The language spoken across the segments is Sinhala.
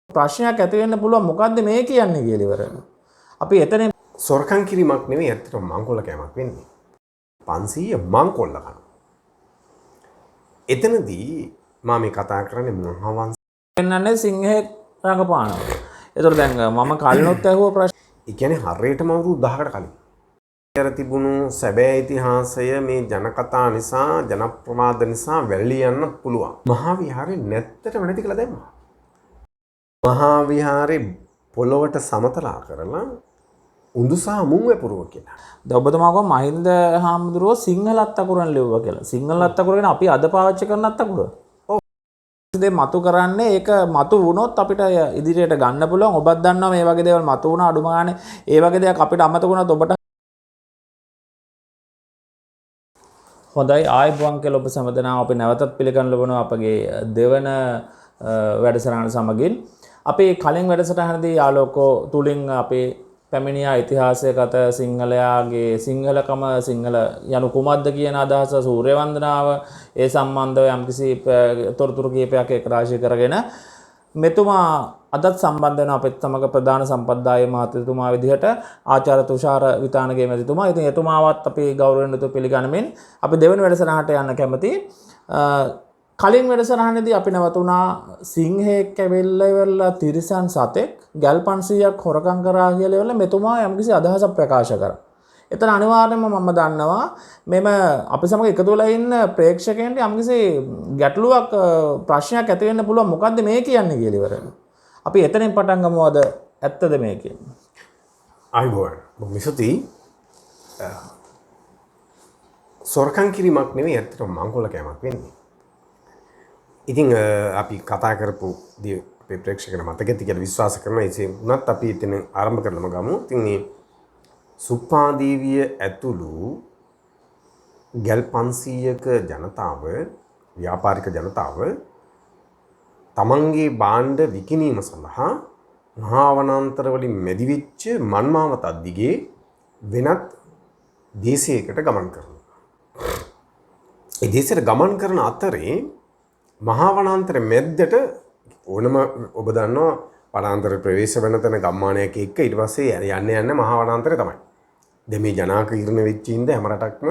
ප්‍රශ්නයක් ඇති වෙන්න පුළුවන් මොකද්ද මේ කියන්නේ කියලා ඉවරන. අපි එතන සොරකම් කිරීමක් නෙවෙයි ඇත්තටම මංකොල්ල කෑමක් වෙන්නේ. 500 මංකොල්ල කනවා. එතනදී මම මේ කතා කරන්නේ මහවංශ වෙනන්නේ සිංහෙක් රඟපානවා. ඒතකොට දැන් මම කලිනුත් ඇහුව ප්‍රශ්න. ඒ කියන්නේ හරියටම අවුරුදු 10කට කලින්. ඉතර තිබුණු සැබෑ ඉතිහාසය මේ ජනකතා නිසා ජනප්‍රවාද නිසා වැළලී යන්න පුළුවන්. මහා විහාරේ නැත්තටම නැති කියලා දැම්මා. මහා විහාරේ පොළොවට සමතලා කරලා උඳුසා මුං වැපුරුව කියලා. දැන් ඔබතුමා කිව්වා මහින්ද හාමුදුරුවෝ සිංහල අත්තකුරන් ලිව්වා කියලා. සිංහල අත්තකුර ගැන අපි අද පාවිච්චි කරන අත්තකුර. ඔව්. ඉතින් මතු කරන්නේ ඒක මතු වුණොත් අපිට ඉදිරියට ගන්න පුළුවන්. ඔබත් දන්නවා මේ වගේ දේවල් මතු වුණා අඩුම ගානේ ඒ වගේ දෙයක් අපිට අමතක වුණත් ඔබට හොඳයි ආයුබෝවන් කියලා ඔබ සමදනාව අපි නැවතත් පිළිගන්න ලබනවා අපගේ දෙවන වැඩසටහන සමගින්. අපි කලින් වැඩසටහනදී ආලෝකෝ තුලින් අපේ පැමිණියා ඉතිහාසයගත සිංහලයාගේ සිංහලකම සිංහල යනු කුමක්ද කියන අදහස සූර්ය වන්දනාව ඒ සම්බන්ධව යම්කිසි තොරතුරු කීපයක් එක්රාශී කරගෙන මෙතුමා අදත් සම්බන්ධ වෙන අපිත් සමග ප්‍රධාන සම්පත්දායේ මහත්මතුමා විදිහට ආචාර්ය තුෂාර විතානගේ මැතිතුමා. ඉතින් එතුමාවත් අපි ගෞරවයෙන් යුතුව පිළිගනිමින් අපි දෙවෙනි වැඩසටහනට යන්න කැමතියි. කලින් වැඩසටහනේදී අපි නැවතුණා සිංහෙක් ඇවිල්ලා ඉවරලා තිරිසන් සතෙක් ගල් 500ක් හොරකම් කරා කියලා ඉවරලා මෙතුමා යම්කිසි අදහසක් ප්‍රකාශ කරා. එතන අනිවාර්යයෙන්ම මම දන්නවා මෙම අපි සමග එකතු වෙලා ඉන්න ප්‍රේක්ෂකයන්ට යම්කිසි ගැටලුවක් ප්‍රශ්නයක් ඇති වෙන්න පුළුවන් මොකද්ද මේ කියන්නේ කියලා ඉවරන. අපි එතනින් පටන් ගමු අද ඇත්තද මේ කියන්නේ. ආයිබෝන් මිසති සොරකම් කිරීමක් නෙවෙයි ඇත්තටම මංකොල්ල කෑමක් වෙන්නේ. ඉතින් අපි කතා කරපු දේ අපේ ප්‍රේක්ෂකයන් මතක ඇති කියලා විශ්වාස කරනවා. ඒ වුණත් අපි එතන ආරම්භ කරලම ගමු. ඉතින් මේ සුප්පාදේවිය ඇතුළු ගල් 500ක ජනතාව ව්‍යාපාරික ජනතාව තමන්ගේ භාණ්ඩ විකිණීම සඳහා මහා වනාන්තර වලින් මැදිවිච්ච මන්මාවත දිගේ වෙනත් දේශයකට ගමන් කරනවා. ඒ දේශයට ගමන් කරන අතරේ මහා වනාන්තර මැද්දට ඕනම ඔබ දන්නවා වනාන්තර ප්‍රවේශ වෙන තැන ගම්මානයක් එක්ක ඊට පස්සේ යන්න මහා වනාන්තරේ තමයි. දැන් මේ ජනාකීර්ණ වෙච්ච ඉඳ හැම රටක්ම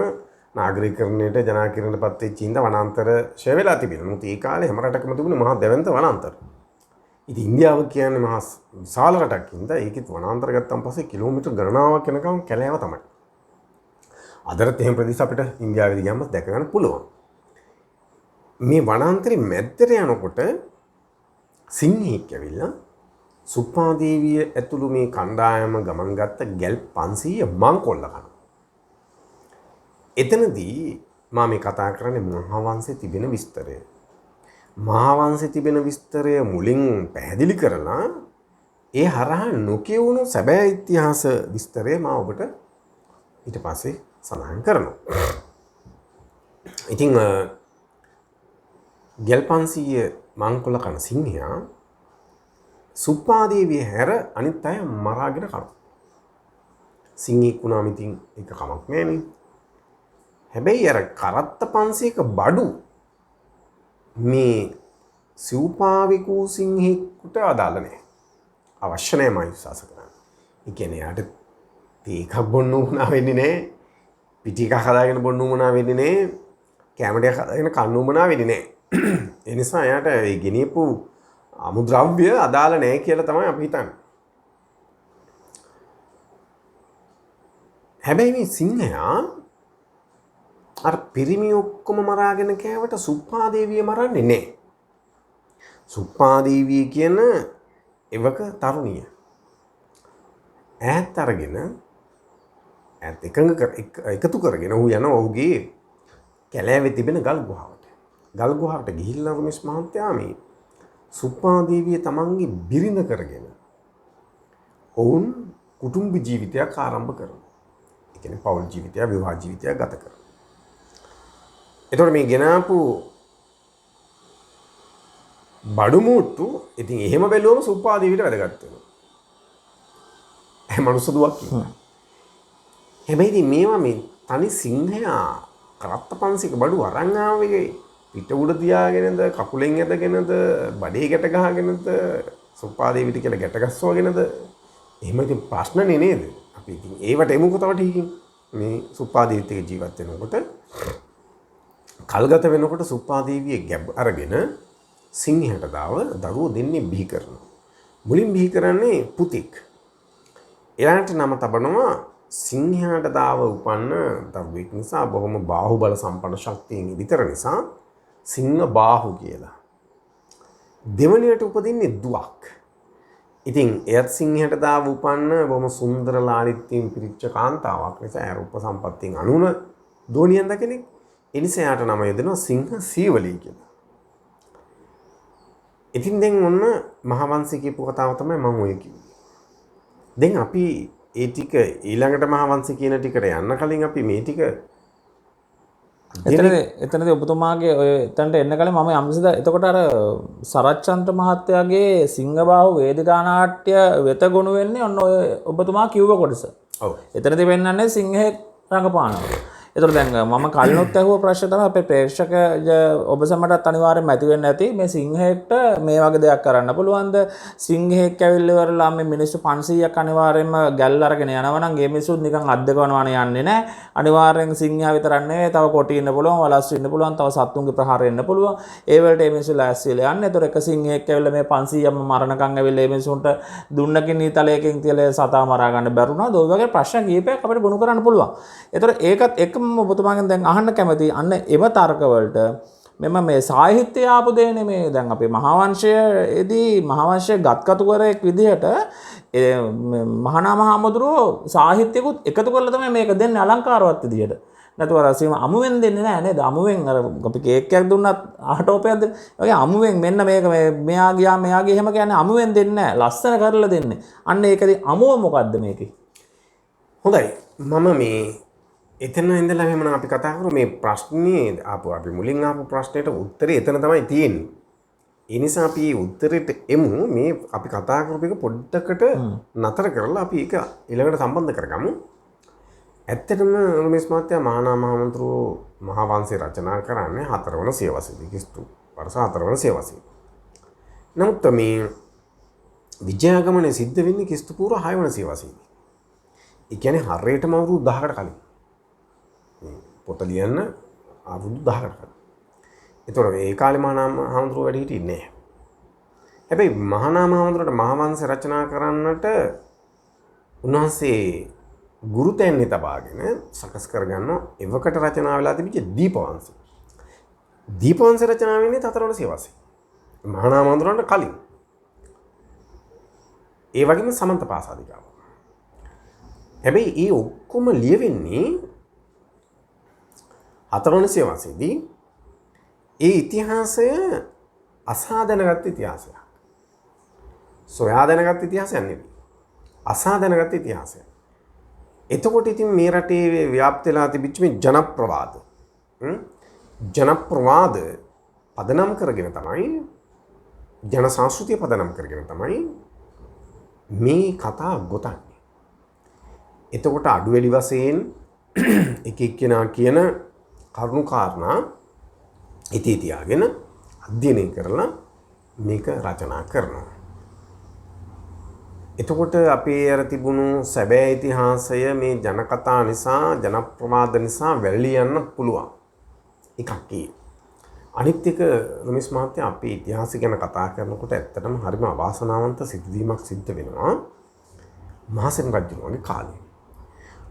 නාගරිකීකරණයට ජනාකීර්ණයටපත් වෙච්ච ඉඳ වනාන්තර ෂය වෙලා තිබෙනවා. මොකද ඒ කාලේ හැම රටකම තිබුණේ මහා දැවැන්ත වනාන්තර. ඉතින් ඉන්දියාව කියන්නේ මහා විශාල රටක් ඉඳ ඒකෙත් වනාන්තර ගත්තන් පස්සේ කිලෝමීටර් ගණනාවක් යනකම් කැලෑව තමයි. අදට එහෙම ප්‍රදේශ අපිට ඉන්දියාවේදී ගියාම දැක ගන්න පුළුවන්. මේ වනාන්තරේ මැද්දට යනකොට සිංහෙක් ඇවිල්ලා සුප්පාදේවිය ඇතුළු මේ කණ්ඩායම ගමන් ගත්ත ගල් 500 මංකොල්ල කනවා. එතනදී මම මේ කතා කරන්නේ මහාවංශයේ තිබෙන විස්තරය. මහාවංශයේ තිබෙන විස්තරය මුලින් පැහැදිලි කරලා ඒ හරහා නොකියුණු සැබෑ ඉතිහාස විස්තරය මම ඔබට ඊට පස්සේ සඳහන් කරනවා. ඉතින් ගල් 500 මංකොල්ල කන සිංහයා සුප්පාදේවිය හැර අනිත් අය මරාගෙන කනවා. සිංහෙක් වුණාම ඉතින් ඒක කමක් නෑනේ. හැබැයි අර කරත්ත 500ක බඩු මේ සිව්පාවිකූ සිංහෙකුට අදාළ නෑ. අවශ්‍ය නෑ මම විශ්වාස කරන්නේ. ඒ කියන්නේ යාට තේ එකක් බොන්න උනා වෙන්නේ නෑ. පිටි එකක් හදාගෙන බොන්න උනා වෙන්නේ නෑ. කැම ටිකක් හදාගෙන කන්න උනා වෙන්නේ නෑ. ඒ නිසා යාට ඒ ගෙනියපු අමුද්‍රව්‍ය අදාළ නෑ කියලා තමයි අපි හිතන්නේ. හැබැයි මේ සිංහයා අර පිරිමි ඔක්කොම මරාගෙන කෑවට සුප්පාදේවිය මරන්නේ නෑ. සුප්පාදේවිය කියන එවක තරුණිය ඈත් අරගෙන ඈත් එකතු කරගෙන ඌ යන ඔහුගේ කැලෑවේ තිබෙන ගල් ගුහාවට. ගල් ගුහාවට ගිහිල්ලා රමේෂ් මහත්තයා මේ සුප්පාදේවිය තමන්ගේ බිරිඳ කරගෙන ඔවුන් කුටුම්බ ජීවිතයක් ආරම්භ කරනවා. ඒ කියන්නේ පෞල් ජීවිතයක් විවාහ ජීවිතයක් ගත කරනවා. එතකොට මේ ගෙනාපු බඩු මුට්ටු ඉතින් එහෙම බැලුවම සුප්පාදේවියට වැදගත් වෙනවා. ඒ මනුස්ස දුවක් කියනවා. හැබැයි ඉතින් මේවා මේ තනි සිංහයා කරත්ත 500ක බඩු අරන් ආවේ පිට උඩ තියාගෙනද කකුලෙන් ඇදගෙනද බඩේ ගැට ගහගෙනද සුප්පාදේවිට කියලා ගැටගස්සවගෙනද එහෙම ඉතින් ප්‍රශ්නනේ නේද? අපි ඉතින් ඒවට එමුකෝ තව ටිකකින්. මේ සුප්පාදේවිත් එක්ක ජීවත් වෙනකොට කල්ගත වෙනකොට සුප්පාදේවිය ගැබ් අරගෙන සිංහයට දාව දරුවෝ දෙන්නේ බිහි කරනවා. මුලින් බිහි කරන්නේ පුතෙක්. එයාට නම තබනවා සිංහයාට දාව උපන්න දරුවෙක් නිසා බොහොම බාහුබල සම්පන්න ශක්තියෙන් විතර නිසා සිංහ බාහු කියලා. දෙවනියට උපදින්නේ දුවක්. ඉතින් එයත් සිංහයට දාව උපන්න බොහොම සුන්දර ලාලිත්‍යයෙන් පිරිච්ච කාන්තාවක් නිසා රූප සම්පත්තියෙන් අනුන දෝනියන්ද කෙනෙක්. ඒ නිසා එයාට නම යොදනවා සිංහ සීවලී කියලා. ඉතින් දැන් ඔන්න මහාවංශය කියපු කතාව තමයි මම ඔය කිව්වේ. දැන් අපි ඒ ටික ඊළඟට මහාවංශය කියන ටිකට යන්න කලින් අපි මේ ටික එතනදී ඔබතුමාගේ ඔය එතනට එන්න කලින් මම යම්කිසිද එතකොට අර සරච්චන්ද්‍ර මහත්තයාගේ සිංහබාහු වේදිකා නාට්‍ය වෙත ගොනු වෙන්නේ ඔන්න ඔය ඔබතුමා කිව්ව කොටස. ඔව්. එතනදී වෙන්නන්නේ සිංහෙක් රඟපානවා. එතකොට දැන් මම කලිනුත් ඇහුව ප්‍රශ්න තමයි අපේ ප්‍රේක්ෂක ඔබ සමටත් අනිවාර්යෙන්ම ඇති වෙන්න ඇති මේ සිංහෙක්ට මේ වගේ දෙයක් කරන්න පුළුවන්ද? සිංහෙක් ඇවිල්ලා ඉවරලා මේ මිනිස්සු 500ක් අනිවාර්යෙන්ම ගැල් අරගෙන යනවා නම් ගේ මිනිස්සුත් නිකන් අද්දකවනවනේ යන්නේ නැහැ. අනිවාර්යෙන් සිංහයා විතරක් නෙවෙයි තව කොටි ඉන්න පුළුවන්, වලස්සු ඉන්න පුළුවන්, තව සත්තුන්ගේ ප්‍රහාර එන්න පුළුවන්. ඒ වලට මේ මිනිස්සු ලෑස්තිලා යන්නේ. එතකොට එක සිංහෙක් ඇවිල්ලා මේ 500ක්ම මරණකම් ඇවිල්ලා මේ මිනිස්සුන්ට දුන්නකින් නීතලයකින් තියලා සතා මරා ගන්න බැරුණාද? ඔය වගේ ප්‍රශ්න කීපයක් අපිට ගොනු කරන්න පුළුවන්. එතකොට ඒකත් එක්ක ඔබතුමාගෙන් දැන් අහන්න කැමති අන්න එම තර්කවලට මෙම මේ සාහිත්‍ය ආපු දෙන්නේ මේ දැන් අපේ මහාවංශයේදී මහාවංශය ගත්කතුවරයෙක් විදිහට මහානා මහමුදුරෝ සාහිත්‍යකුත් එකතු කරලා තමයි මේක දෙන්නේ අලංකාරවත් විදිහට. නැතුව අර සීම අමුවෙන් දෙන්නේ නැහැ නේද? අමුවෙන් අර අපි කේක් එකක් දුන්නත් ආටෝපයක් දෙන්න. ඒ වගේ අමුවෙන් මෙන්න මේක මෙයා ගියා මෙයා ගියා එහෙම කියන්නේ අමුවෙන් දෙන්නේ නැහැ. ලස්සන කරලා දෙන්නේ. අන්න ඒකදී අමුව මොකද්ද මේකේ? හොඳයි. මම මේ එතන ඉඳලා එහෙමනම් අපි කතා කරමු මේ ප්‍රශ්නේ අපි මුලින් ආපු ප්‍රශ්නෙට උත්තරේ එතන තමයි තියෙන්නේ. ඒ නිසා අපි උත්තරෙට එමු. මේ අපි කතා කරපු එක පොඩ්ඩකට නතර කරලා අපි ඒක ඊළඟට සම්බන්ධ කරගමු. ඇත්තටම රමේෂ් මහත්තයා මහානා මහමුදුරෝ මහාවංශය රචනා කරන්නේ 4 වන සියවසේදී කිස්තු වර්ෂ 4 වන සියවසේ. නමුත් මේ විජයාගමනය සිද්ධ වෙන්නේ කිස්තු පූර්ව 6 වන සියවසේදී. ඒ කියන්නේ හරියටම අවුරුදු 10කට කලින්. පොත ලියන්න අවුරුදු 10කට කලින්. ඒතකොට ඒ කාලේ මහානා මහමුදුරෝ වැඩ හිටියේ නැහැ. හැබැයි මහානා මහමුදුරට මහාවංශ රචනා කරන්නට උන්වහන්සේ ගුරුතැන්නේ තබාගෙන සකස් කරගන්න එවකට රචනා වෙලා තිබිච්ච දීපවංශය. දීපවංශ රචනා වෙන්නේ 4 වන සියවසේ. මහානා මහමුදුරන්ට කලින්. ඒ වගේම සමන්ත පාසාදිකාව. හැබැයි ඒ ඔක්කොම ලියවෙන්නේ 4 වන සියවසේදී ඒ ඉතිහාසය අසා දැනගත් ඉතිහාසයක්. සොයා දැනගත් ඉතිහාසයක් නෙවෙයි. අසා දැනගත් ඉතිහාසයක්. එතකොට ඉතින් මේ රටේ ව්‍යාප්ත වෙලා තිබිච්ච මේ ජනප්‍රවාද පදනම් කරගෙන තමයි ජන සංස්කෘතිය පදනම් කරගෙන තමයි මේ කතා ගොතන්නේ. එතකොට අඩුවෙලි වශයෙන් එක එක්කෙනා කියන කරුණු කාරණා ඉතී තියාගෙන අධ්‍යයනය කරලා මේක රචනා කරනවා. එතකොට අපේ අර තිබුණු සැබෑ ඉතිහාසය මේ ජනකතා නිසා ජනප්‍රවාද නිසා වැළලී යන්න පුළුවන්. එකක් ඒ. අනිත් එක රමේෂ් මහත්තයා අපේ ඉතිහාසය ගැන කතා කරනකොට ඇත්තටම හරිම අවාසනාවන්ත සිදුවීමක් සිද්ධ වෙනවා. මහසෙන් රජුගේ කාලේ.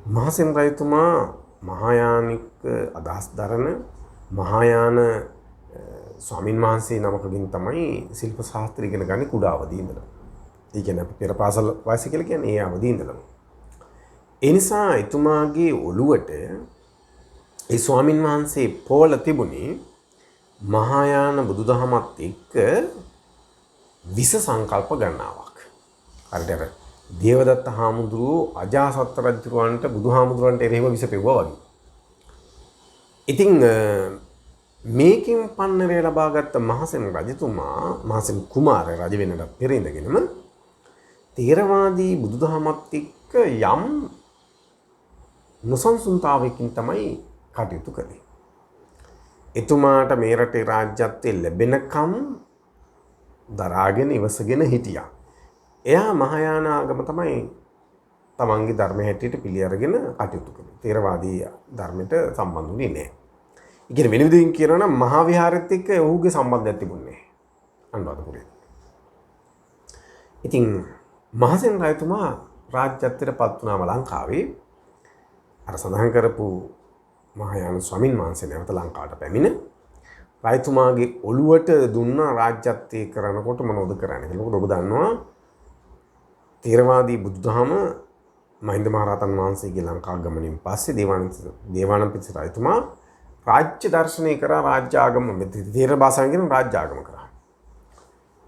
මහසෙන් රජතුමා මහායානික අදහස් දරන මහායාන ස්වාමින් වහන්සේ නමකකින් තමයි ශිල්ප ශාස්ත්‍රය ඉගෙන ගන්නේ කුඩා අවදී ඉඳලා. ඒ කියන්නේ අපි පෙර පාසල් වයස කියලා කියන්නේ ඒ අවදී ඉඳලම. ඒ නිසා එතුමාගේ ඔළුවට ඒ ස්වාමින් වහන්සේ පොළ තිබුණේ මහායාන බුදුදහමත් එක්ක විස සංකල්ප ගණනාවක්. හරියට අර දේවදත්ත හාමුදුරුවෝ අජාසත් රජුරවන්ට බුදුහාමුදුරන්ට එරෙහිව විස පෙව්වා වගේ. ඉතින් මේකෙන් පන්නරය ලබාගත්ත මහසෙන් රජතුමා මහසෙන් කුමාර රජ වෙනට පෙර ඉඳගෙනම තේරවාදී බුදුදහමත් එක්ක යම් නොසන්සුන්තාවයකින් තමයි කටයුතු කළේ. එතුමාට මේ රටේ රාජ්‍යත්වය ලැබෙනකම් දරාගෙන ඉවසගෙන හිටියා. එයා මහායාන ආගම තමයි තමන්ගේ ධර්මය හැටියට පිළි අරගෙන කටයුතු කළේ. තේරවාදී ධර්මයට සම්බන්ධ වුණේ නැහැ. ඒ කියන්නේ වෙන විදිහින් කියනවා නම් මහා විහාරෙත් එක්ක ඔහුගේ සම්බන්ධයක් තිබුණේ නැහැ. අනුරාධපුරේ. ඉතින් මහසෙන් රජතුමා රාජ්‍යත්වයට පත් වුණාම ලංකාවේ අර සඳහන් කරපු මහායාන ස්වාමීන් වහන්සේ නැවත ලංකාවට පැමිණ රජතුමාගේ ඔළුවට දුන්න රාජ්‍යත්වය කරනකොට මොනවද කරන්නේ කියලා. මොකද ඔබ දන්නවා තේරවාදී බුදුදහම මහින්ද මහරහතන් වහන්සේගේ ලංකා ගමනින් පස්සේ දේවානම්පියතිස්ස රජතුමා රාජ්‍ය දර්ශනය කරා. රාජ්‍ය ආගම තේර භාෂාවෙන් කියන රාජ්‍ය ආගම කරා.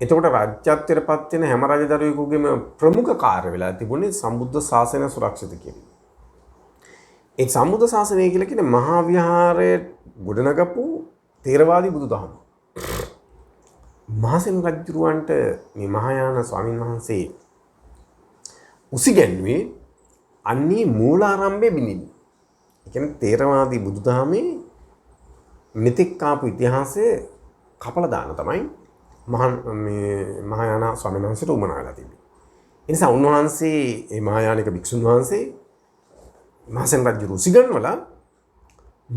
එතකොට රාජ්‍යත්වයට පත් වෙන හැම රජදරුවෙකුගේම ප්‍රමුඛ කාර්ය වෙලා තිබුණේ සම්බුද්ධ ශාසනය සුරක්ෂිත කිරීම. ඒ සම්බුද්ධ ශාසනය කියලා කියන්නේ මහා විහාරයේ ගොඩනගපු තේරවාදී බුදුදහම. මහසෙන් රජුරවන්ට මේ මහායාන ස්වාමීන් වහන්සේ උසිගැන්වුවේ අන්නේ මූලාරම්භයේ බිඳින්න. ඒ කියන්නේ තේරවාදී බුදුදහමේ මෙතෙක් ආපු ඉතිහාසයේ කපලා දාන තමයි මහායාන ස්වාමීන් වහන්සේට උමනා වෙලා තිබෙන්නේ. ඒ නිසා උන්වහන්සේ මේ මහායානික භික්ෂුන් වහන්සේ මහසෙන් රජු උසිගන්වලා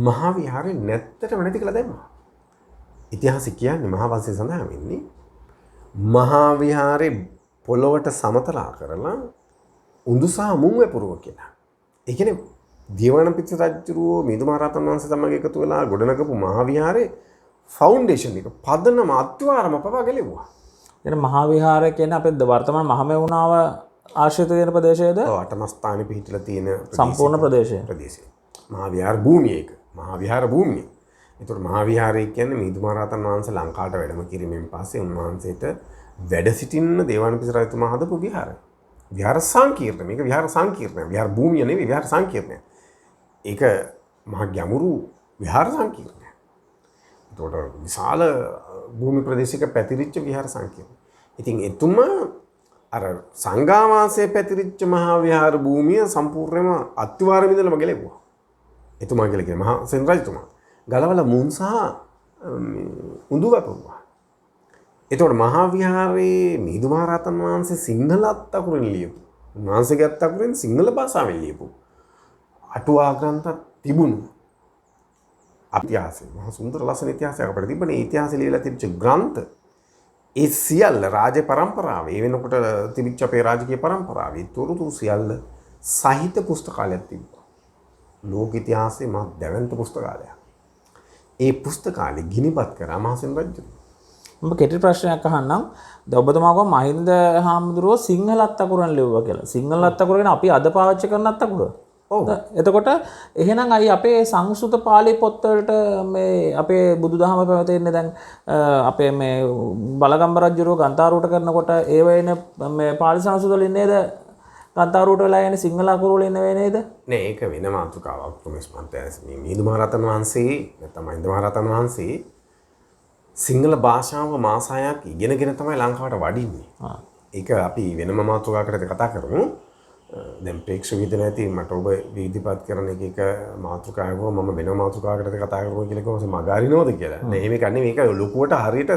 මහා විහාරේ නැත්තටම නැති කළා දැම්මා. ඉතිහාසය කියන්නේ මහා වංශය සඳහන් වෙන්නේ මහා විහාරේ පොළොවට සමතලා කරලා උඳුසා මුං වැපුරුව කියලා. ඒ කියන්නේ දේවානම්පියතිස්ස රජුරෝ මිහිඳු මහරහතන් වහන්සේ තමයි එකතු වෙලා ගොඩනගපු මහා විහාරේ ෆවුන්ඩේෂන් එක පදනම අත්වාරම පවා ගැලෙවුවා. එන මහා විහාරය කියන්නේ අපේ වර්තමාන මහමෙවුනාව ආශ්‍රිත වෙන ප්‍රදේශයේද? ඔව් අටම ස්ථානෙ පිහිටලා තියෙන සම්පූර්ණ ප්‍රදේශය. මහා විහාර භූමිය ඒක. මහා විහාර භූමිය. ඒතකොට මහා විහාරය කියන්නේ මිහිඳු මහරහතන් වහන්සේ ලංකාවට වැඩම කිරීමෙන් පස්සේ උන්වහන්සේට වැඩ සිටින්න දේවානම්පියතිස්ස රජතුමා හදපු විහාරය. විහාර සංකීර්ණ. මේක විහාර සංකීර්ණය. විහාර භූමිය නෙවෙයි විහාර සංකීර්ණය. ඒක මහා ගැඹුරු විහාර සංකීර්ණය. ඒතකොට විශාල භූමි ප්‍රදේශයක පැතිරිච්ච විහාර සංකීර්ණය. ඉතින් එතුම අර සංඝාවාසයේ පැතිරිච්ච මහා විහාර භූමිය සම්පූර්ණයෙන්ම අත්වාරෙම ඉඳලම ගැලෙවුවා. එතුමා කියලා කියන්නේ මහා සෙන් රජතුමා. ගලවලා මුං සහ උඳු වැපුවා. එතකොට මහා විහාරයේ මිහිඳු මහරහතන් වහන්සේ සිංහල අත්තකුරින් ලියපු. උන්වහන්සේගේ අත්තකුරින් සිංහල භාෂාවෙන් ලියපු අටුවා ග්‍රන්ථ තිබුණු ඉතිහාසය. මහා සුන්දර ලස්සන ඉතිහාසයක් අපිට තිබුණේ. ඒ ඉතිහාසය ලියලා තිබිච්ච ග්‍රන්ථ ඒ සියල්ල රාජ පරම්පරාවේ ඒ වෙනකොට තිබිච්ච අපේ රාජකීය පරම්පරාවේ තොරතුරු සියල්ල සහිත පුස්තකාලයක් තිබුණා. ලෝක ඉතිහාසයේ මහ දැවැන්ත පුස්තකාලයක්. ඒ පුස්තකාලේ ගිනිපත් කරා මහසෙන් රජු. මම කෙටි ප්‍රශ්නයක් අහන්නම්. දැන් ඔබතුමා ගෝ මහින්ද හාමුදුරුවෝ සිංහල අත්තකුරන් ලිව්වා කියලා. සිංහල අත්තකුර අපි අද පාවිච්චි කරන අත්තකුර. ඔව්. එතකොට එහෙනම් අයි අපේ සංස්කෘත පාලි පොත්වලට මේ අපේ බුදුදහම පැවතෙන්නේ දැන් අපේ මේ බලගම්බ රජුරෝ ගන්තාරුවට කරනකොට ඒ වෙන මේ පාලි සංස්කෘත වලින් නේද ගන්තාරුවට වෙලා යන්නේ සිංහල අකුරු වලින් නෙවෙයි නේද? නෑ ඒක වෙන මාතෘකාවක්. ප්‍රොමෙස් මන්තයස් මේ මිහිඳු මහරහතන් වහන්සේ නැත්නම් මහින්ද මහරහතන් වහන්සේ සිංහල භාෂාව මාස 6ක් ඉගෙනගෙන තමයි ලංකාවට වඩින්නේ. ඒක අපි වෙනම මාතෘකාවකට කතා කරමු. දැන් ප්‍රේක්ෂක විදිහට නැති මට ඔබ විදිපත් කරන එක මාතෘකාවක මම වෙනම මාතෘකාවකට කතා කරමු කියලා කිව්වොත් මම අගාරිනවද කියලා. නෑ මේක අන්නේ මේක ලොකුවට හරියට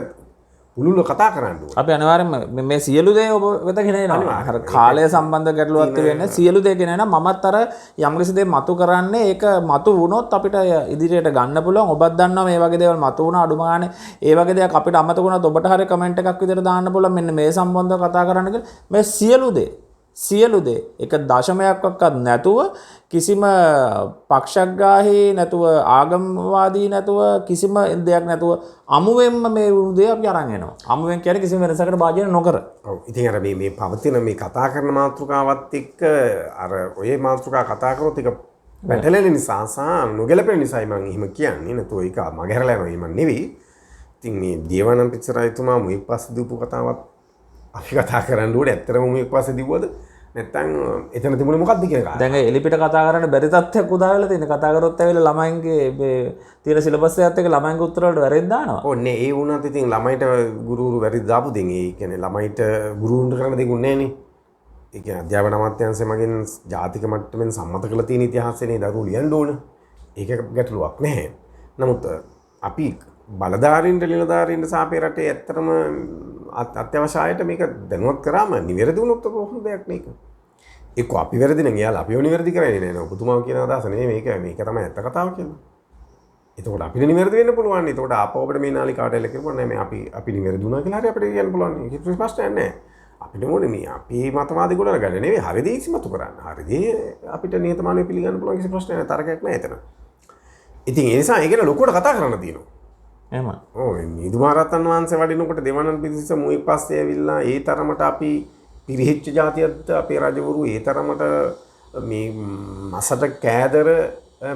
පුළුල්ව කතා කරන්න ඕනේ. අපි අනිවාර්යෙන්ම මේ සියලු දේ ඔබ වෙත ගෙන එනවා. අර කාලය සම්බන්ධ ගැටලුවක් වෙන්නේ සියලු දේ ගෙන එනවා. මමත් අර යම්කිසි දේ මතු කරන්නේ ඒක මතු වුණොත් අපිට ඉදිරියට ගන්න පුළුවන්. ඔබත් දන්නවා මේ වගේ දේවල් මතු වුණා අඩුම ගානේ ඒ වගේ දෙයක් අපිට අමතක වුණාත් ඔබට හරිය කමෙන්ට් එකක් විදිහට දාන්න පුළුවන්. මෙන්න මේ සම්බන්ධව කතා කරන්න කියලා. මේ සියලු දේ එක දශමයක්වත් නැතුව කිසිම පක්ෂග්‍රාහී නැතුව ආගම්වාදී නැතුව කිසිම දෙයක් නැතුව අමුවෙන්ම මේ දේ අපි අරන් එනවා. අමුවෙන් කියන්නේ කිසිම වෙනසකට භාජනය නොකර. ඔව්. ඉතින් අර මේ පවතින මේ කතා කරන මාතෘකාවත් එක්ක අර ඔය මාතෘකා කතා කරොත් ඒක පැටලෙන නිසා සහ නොගැලපෙන නිසායි මම එහෙම කියන්නේ. නැතුව ඒක මගහැරලා යනවා එහෙම නෙවෙයි. ඉතින් මේ දේවානම්පියතිස්ස රජතුමා මුවෙක් පස්සේ දීපු කතාවත් අපි කතා කරන්න ඕනේ. ඇත්තටම මුවෙක් පස්සේ දිව්වද? නැත්තම් එතන තිබුණේ මොකක්ද කියන එක. දැන් එලිපිට කතා කරන්න බැරි තත්ත්වයක් උදා වෙලා තියෙන. කතා කරොත් ඇවිල්ලා ළමයින්ගේ මේ තියෙන සිලබස් එකත් එක්ක ළමයින්ගේ උත්තර වලට වැරද්ද දානවා. ඕනේ ඒ වුණත් ඉතින් ළමයිට ගුරුවරු වැරදි දාපු දෙන් ඒ කියන්නේ ළමයිට ගුරුවරුන්ට කරන්න දෙයක් නැහැ නේ. ඒ කියන්නේ අධ්‍යාපන අමාත්‍යාංශය මගින් ජාතික මට්ටමින් සම්මත කළ තියෙන ඉතිහාසයනේ දරුවෝ ලියන්න ඕන. ඒක ගැටලුවක් නැහැ. නමුත් අපි බලධාරීන්ට නිලධාරීන්ට සාපේ රටේ ඇත්තටම අත්‍යවශ්‍ය අයට මේක දැනුවත් කරාම නිවැරදි වුණොත් කොහොමද දෙයක් මේක. ඒක අපි වැරදි නම් එයාලා අපිව නිවැරදි කරන්නේ නැහැ නේද? ඔබතුමා කියන අදහස නෙමෙයි මේක තමයි ඇත්ත කතාව කියන්නේ. එතකොට අපිට නිවැරදි වෙන්න පුළුවන්. එතකොට ආපහු අපිට මේ නාලිකාවට එල්ල කරපුවා නෑ මේ අපි නිවැරදි වුණා කියලා හරි අපිට කියන්න පුළුවන්. ඒක ප්‍රශ්නයක් නෑ. අපිට ඕනේ මේ අපි මතවාදී ගොඩ ගන්න නෙවෙයි හරි දේ ඉස්මතු කරන්න. හරි දේ අපිට නියතමානීව පිළිගන්න පුළුවන් කිසි ප්‍රශ්නයක් නෑ. තරකයක් නෑ එතන. ඉතින් ඒ නිසා ඒක ලොකුවට කතා කරන්න තියෙනවා. එහෙමයි. ඔව් නිදුමාරතන් වහන්සේ වඩිනකොට දෙවනන් පිරිස මුයි පස්සේ ඇවිල්ලා ඒ තරමට අපි පිරිහිච්ච જાතියත් අපේ රජවරු ඒ තරමට මේ මසට කෑදර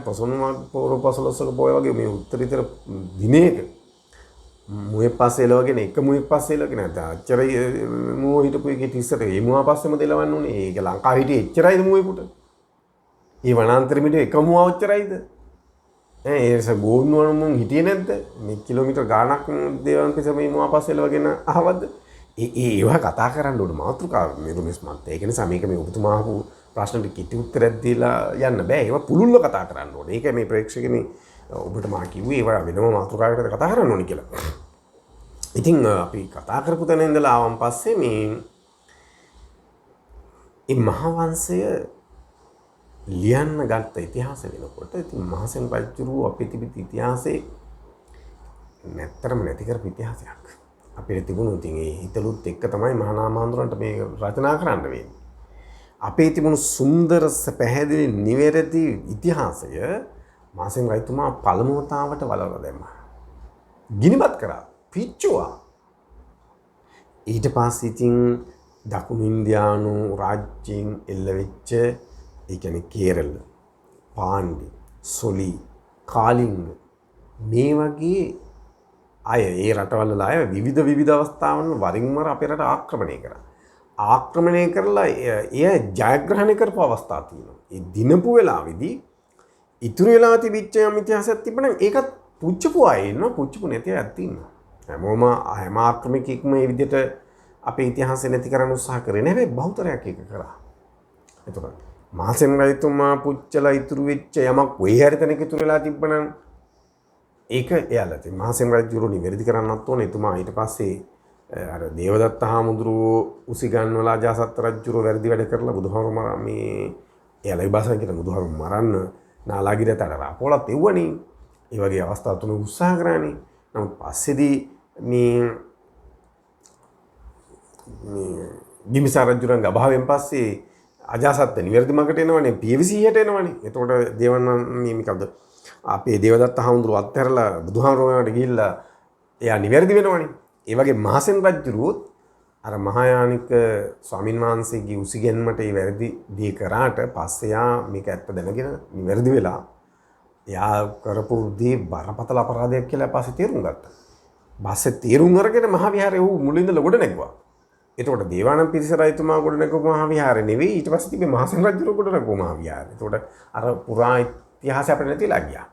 පොසොන් පොර පසලොස්සක පොය වගේ මේ උත්තරීතර දිනයක මුවේ පස්සේ එලවගෙන එක මුවෙක් පස්සේ එලවගෙන නැත්නම් අච්චර මුව හිටපු එකේ තිස්සට ඒ මුවා පස්සෙම දෙලවන්න උනේ. ඒක ලංකාව හිටියේ එච්චරයිද මුවෙකුට? ඒ වනාන්තර මිට එක මුවා ඔච්චරයිද? ඒස ගෝන්නුවනුම් හිටියේ නැද්ද? මේ කිලෝමීටර් ගාණක් දේවන් පිස මේ මුවා පස්සේ එලවගෙන ආවද? ඒවා කතා කරන්න ඕන මාතෘකාව නිරුමස් මන්ත. ඒක නිසා මේක මේ ඔබතුමා අහපු ප්‍රශ්නට කිටි උත්තරයක් දීලා යන්න බෑ. ඒවා පුළුල්ව කතා කරන්න ඕනේ. ඒක මේ ප්‍රේක්ෂකනේ ඔබට මා කිව්වේ ඒවා වෙනම මාතෘකාවකට කතා කරන්න ඕනේ කියලා. ඉතින් අපි කතා කරපු තැන ඉඳලා ආවන් පස්සේ මේ මහාවංශය ලියන්න ගත්ත ඉතිහාසය වෙනකොට ඉතින් මහසෙන් රජුරුව අපේ තිබිච්ච ඉතිහාසයේ නැත්තරම නැති කරපු ඉතිහාසයක්. අපිට තිබුණු ඉතින් ඒ හිතලුත් එක්ක තමයි මහානාමාඳුරන්ට මේ රචනා කරන්න වෙන්නේ. අපේ තිබුණු සුන්දර පැහැදිලි නිවැරදි ඉතිහාසය මහසෙන් රජතුමා පළමුව තාවට වලවලා දැම්මා. ගිනිපත් කරා, පිච්චුවා. ඊට පස්සේ ඉතින් දකුණු ඉන්දියානු රාජ්‍යයෙන් එල්ල වෙච්ච ඒ කියන්නේ කේරළ, පාණ්ඩි, සොලි, කාලිංග මේ වගේ අය ඒ රටවල් වල අය විවිධ අවස්ථාවන් වරින් වර අපේ රට ආක්‍රමණය කරා. ආක්‍රමණය කරලා එය ජයග්‍රහණය කරපු අවස්ථා තියෙනවා. ඒ දිනපු වෙලාවේදී ඉතුරු වෙලා තිබිච්ච යම් ඉතිහාසයක් තිබුණා නම් ඒකත් පුච්චපු අය ඉන්නවා, පුච්චපු නැති අයත් ඉන්නවා. හැම ආක්‍රමිකෙක්ම මේ විදිහට අපේ ඉතිහාසය නැති කරන්න උත්සාහ කරේ නැහැ. හැබැයි බහුතරයක් ඒක කරා. එතකොට මහසෙන් රජතුමා පුච්චලා ඉතුරු වෙච්ච යමක් වෙයි හරි තැනක ඉතුරු වෙලා තිබ්බනම් ඒක එයාලා ඉතින් මහසෙන් රජුරු නිවැරදි කරන්නත් ඕනේ. එතුමා ඊට පස්සේ අර දේවදත්ත හාමුදුරුවෝ උසිගන්වලා අජාසත් රජුරු වැරදි වැඩ කරලා බුදුහාමුදුරුවෝ මේ එයාලා විභාසන කියන බුදුහාමුදුරුවෝ මරන්න නාලාගිරට රාපෝලත් එව්වනේ. ඒ වගේ අවස්ථා තුන උත්සාහ කරානේ. නමුත් පස්සේදී මේ බිම්බිසාර රජුරන් ගභාවෙන් පස්සේ අජාසත් නිවැරදි මගට එනවනේ, පියවිසියට එනවනේ. එතකොට දේවන්න මේ මොකද්ද අපේ දේවදත්ත හාමුදුරුවෝ අත්හැරලා බුදුහාමුදුරුවන්ට ගිහිල්ලා එයා නිවැරදි වෙනවනේ. ඒ වගේ මහසෙන් රජුරුවොත් අර මහායානික ස්වාමින් වහන්සේගේ උසිගැන්මට ඒ වැරදි දී කරාට පස්සේ යා මේක ඇත්ත දැනගෙන නිවැරදි වෙලා එයා කරපු දේ බරපතල අපරාධයක් කියලා පස්සේ තේරුම් ගත්තා. පස්සේ තේරුම් අරගෙන මහා විහාරේ ඌ මුලින්දලා ගොඩ නැගුවා. එතකොට දේවානම්ද පිරිස රජතුමා ගොඩ නැගපු මහා විහාරේ නෙවෙයි ඊට පස්සේ තිබේ මහසෙන් රජුරුව ගොඩ නැගපු මහා විහාරේ. එතකොට අර පුරා ඉතිහාසය අපිට නැතිලා ගියා.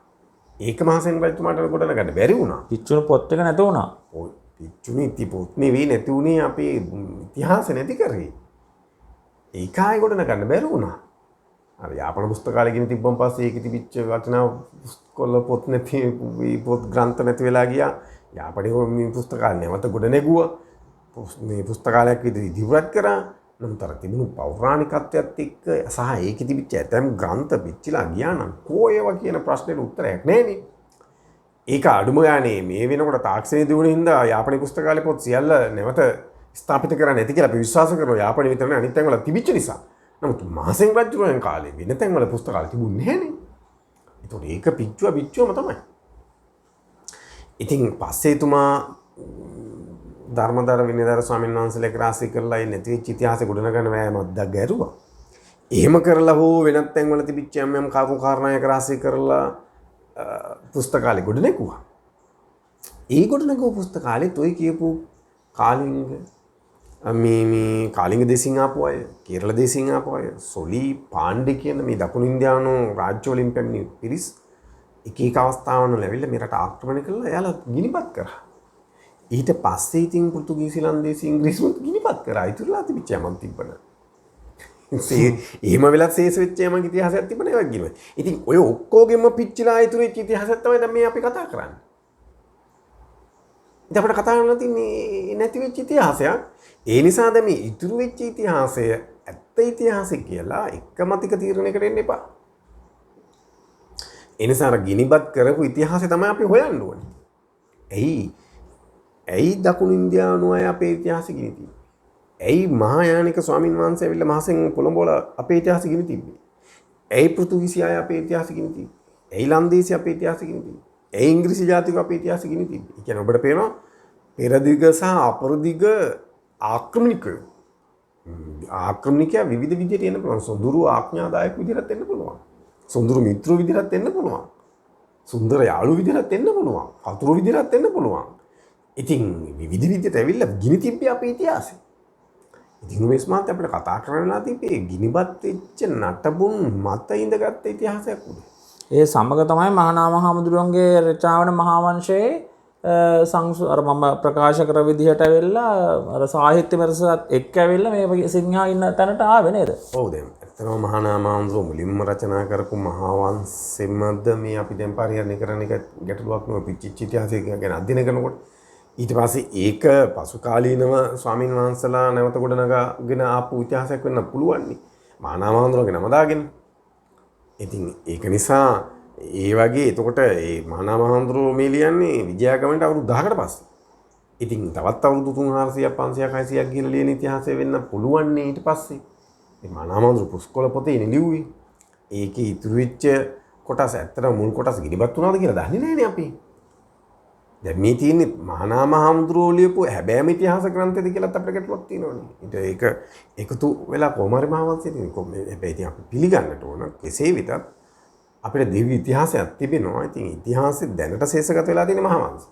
ඒක මහසෙන් රජතුමාට ගොඩ නැගන්න බැරි වුණා. පිච්චුණු පොත් එක නැත වුණා. ඔය පිච්චුණු ඉතිපොත් නෙවෙයි නැති උනේ අපේ ඉතිහාසය නැති කරේ. ඒකයි ගොඩ නැගන්න බැරි වුණා. අර යාපන පුස්තකාලේ ගෙන තිබ්බන් පස්සේ ඒකේ තිබිච්ච වටිනා කොල්ල පොත් නැති පොත් ග්‍රන්ථ නැති වෙලා ගියා. යාපනේ මේ පුස්තකාලේ නැවත ගොඩ නැගුවා. මේ පුස්තකාලයක් විදිහට ඉදිරිපත් කරා. නමුත් අර තිබුණු පෞරාණිකත්වයත් එක්ක සහ ඒකේ තිබිච්ච ඇතම් ග්‍රන්ථ පිච්චිලා ගියා නම් කොහේව කියන ප්‍රශ්නෙට උත්තරයක් නැහැනේ. ඒක අඩුම ගානේ මේ වෙනකොට තාක්ෂණයේ දියුණු හින්දා යාපනයේ පුස්තකාලේ පොත් සියල්ල නැවත ස්ථාපිත කරන්න නැති කියලා අපි විශ්වාස කරනවා. යාපනයේ විතරනේ අනිත් තැන්වල තිබිච්ච නිසා. නමුත් මහසෙන් රජුගෙන් කාලේ වෙන තැන්වල පුස්තකාල තිබුණේ නැහනේ. ඒතකොට ඒක පිච්චුවම තමයි. ඉතින් පස්සේ එතුමා ධර්මදර විනයදර ස්වාමීන් වහන්සේලා ක්‍රාසී කරලා ඒ නැති වෙච්ච ඉතිහාසෙ ගොඩනගන්න වෑයමක් දැරුවා. එහෙම කරලා හෝ වෙනත් තැන්වල තිබිච්ච යම් කරුණු කාරණා ක්‍රාසී කරලා පුස්තකාලේ ගොඩ නැගුවා. ඒ ගොඩ නැගුව පුස්තකාලෙත් ඔය කියපු කාලිංග මේ කාලිංග දේශින් ආපු අය, කේරළ දේශින් ආපු අය, සොලි, පාණ්ඩි කියන මේ දකුණු ඉන්දියානු රාජ්‍ය වලින් පැමිණි පිරිස් එක එක අවස්ථාවන ලැබිලා මේ රට ආක්‍රමණය කළා. එයාලා ගිනිපත් කරා. ඊට පස්සේ ඉතින් පෘතුගීසි ලන්දේසි ඉංග්‍රීසිමුත් ගිනිපත් කරා. ඉතුරුලා තිබිච්ච යමක් තිබ්බන. එහෙම වෙලත් ශේෂ වෙච්ච යමක් ඉතිහාසයක් තිබ්බන ඒවා ගිනිපත්. ඉතින් ඔය ඔක්කොගෙම පිච්චිලා ඉතුරු වෙච්ච ඉතිහාසයක් තමයි දැන් මේ අපි කතා කරන්නේ. ඉතින් අපිට කතා කරන්න තියෙන්නේ නැති වෙච්ච ඉතිහාසයක්. ඒ නිසා දැන් මේ ඉතුරු වෙච්ච ඉතිහාසය ඇත්ත ඉතිහාසය කියලා එකමතික තීරණයකට එන්න එපා. ඒ නිසා අර ගිනිබත් කරපු ඉතිහාසය තමයි අපි හොයන්න ඕනේ. ඇයි දකුණු ඉන්දියානු අය අපේ ඉතිහාසෙ ගිනි තිබ්බේ? ඇයි මහායානික ස්වාමින් වහන්සේ ඇවිල්ලා මහසෙන් කොළඹ අපේ ඉතිහාසෙ ගිනි තිබ්බේ? ඇයි පෘතුගීසි අය අපේ ඉතිහාසෙ ගිනි තිබ්බේ? ඇයි ලන්දේසි අපේ ඉතිහාසෙ ගිනි තිබ්බේ? ඇයි ඉංග්‍රීසි ජාතික අපේ ඉතිහාසෙ ගිනි තිබ්බේ? ඒ කියන්නේ ඔබට පේනවා පෙරදිග සහ අපරදිග ආක්‍රමණිකයෝ. ආක්‍රමණිකයා විවිධ විදිහට එන්න පුළුවන්. සොඳුරු ආඥාදායක විදිහට එන්න පුළුවන්. සොඳුරු මිත්‍ර විදිහට එන්න පුළුවන්. සුන්දර යාළු විදිහට එන්න පුළුවන්. හතුරු විදිහට එන්න පුළුවන්. ඉතින් විවිධ විදිහට ඇවිල්ලා ගිනි තිබ්බේ අපේ ඉතිහාසෙ. ඉතින් උමේෂ් මාත් අපිට කතා කරන්නලා තිබ්බේ ගිනිබත් වෙච්ච නටබුන් මත ඉඳගත් ඉතිහාසයක් උනේ. ඒ සමග තමයි මහානාම හාමුදුරුවන්ගේ රචාවන මහා වංශයේ අර මම ප්‍රකාශ කර විදිහට ඇවිල්ලා අර සාහිත්‍ය පෙරසත් එක්ක ඇවිල්ලා මේ සිංහා ඉන්න තැනට ආවේ නේද? ඔව් දැන් ඇත්තටම මහානාම හාමුදුරුවෝ මුලින්ම රචනා කරපු මහා වංශෙමද මේ අපි දැන් පරිහරණය කරන එක ගැටලුවක් නෙවෙයි පිච්චිච්ච ඉතිහාසය ගැන අධ්‍යයනය කරනකොට ඊට පස්සේ ඒක පසු කාලීනව ස්වාමින් වහන්සේලා නැවත ගොඩනගාගෙන ආපු ඉතිහාසයක් වෙන්න පුළුවන් නේ. මහානාම හාමුදුරුවෝගේ නම දාගෙන. ඉතින් ඒක නිසා ඒ වගේ එතකොට ඒ මහානාම හාමුදුරුවෝ මේ ලියන්නේ විජයාගමනට අවුරුදු 10කට පස්සේ. ඉතින් තවත් අවුරුදු 300ක් 500ක් 600ක් ගිහලා ලියන ඉතිහාසය වෙන්න පුළුවන් නේ ඊට පස්සේ. මේ මහානාම හාමුදුරුවෝ පුස්කොළ පොතේ ලියුවේ. ඒකේ ඉතුරු වෙච්ච කොටස ඇත්තටම මුල් කොටස ගිනිබත් වුණාද කියලා දන්නේ නැහැනේ අපි. දැන් මේ තියෙන්නේ මහානාම හාමුදුරුවෝ ලියපු හැබෑම ඉතිහාස ග්‍රන්ථයද කියලාත් අපිට ගැටලුවක් තියෙනවනේ. ඒක එකතු වෙලා කොහොම හරි මහා වංශයේ තියෙන හැබැයි ඉතින් අපි පිළිගන්නට ඕන කෙසේ වෙතත් අපිට දිව්‍ය ඉතිහාසයක් තිබෙනවා. ඉතින් ඉතිහාසෙ දැනට ශේෂගත වෙලා තියෙන මහා වංශය.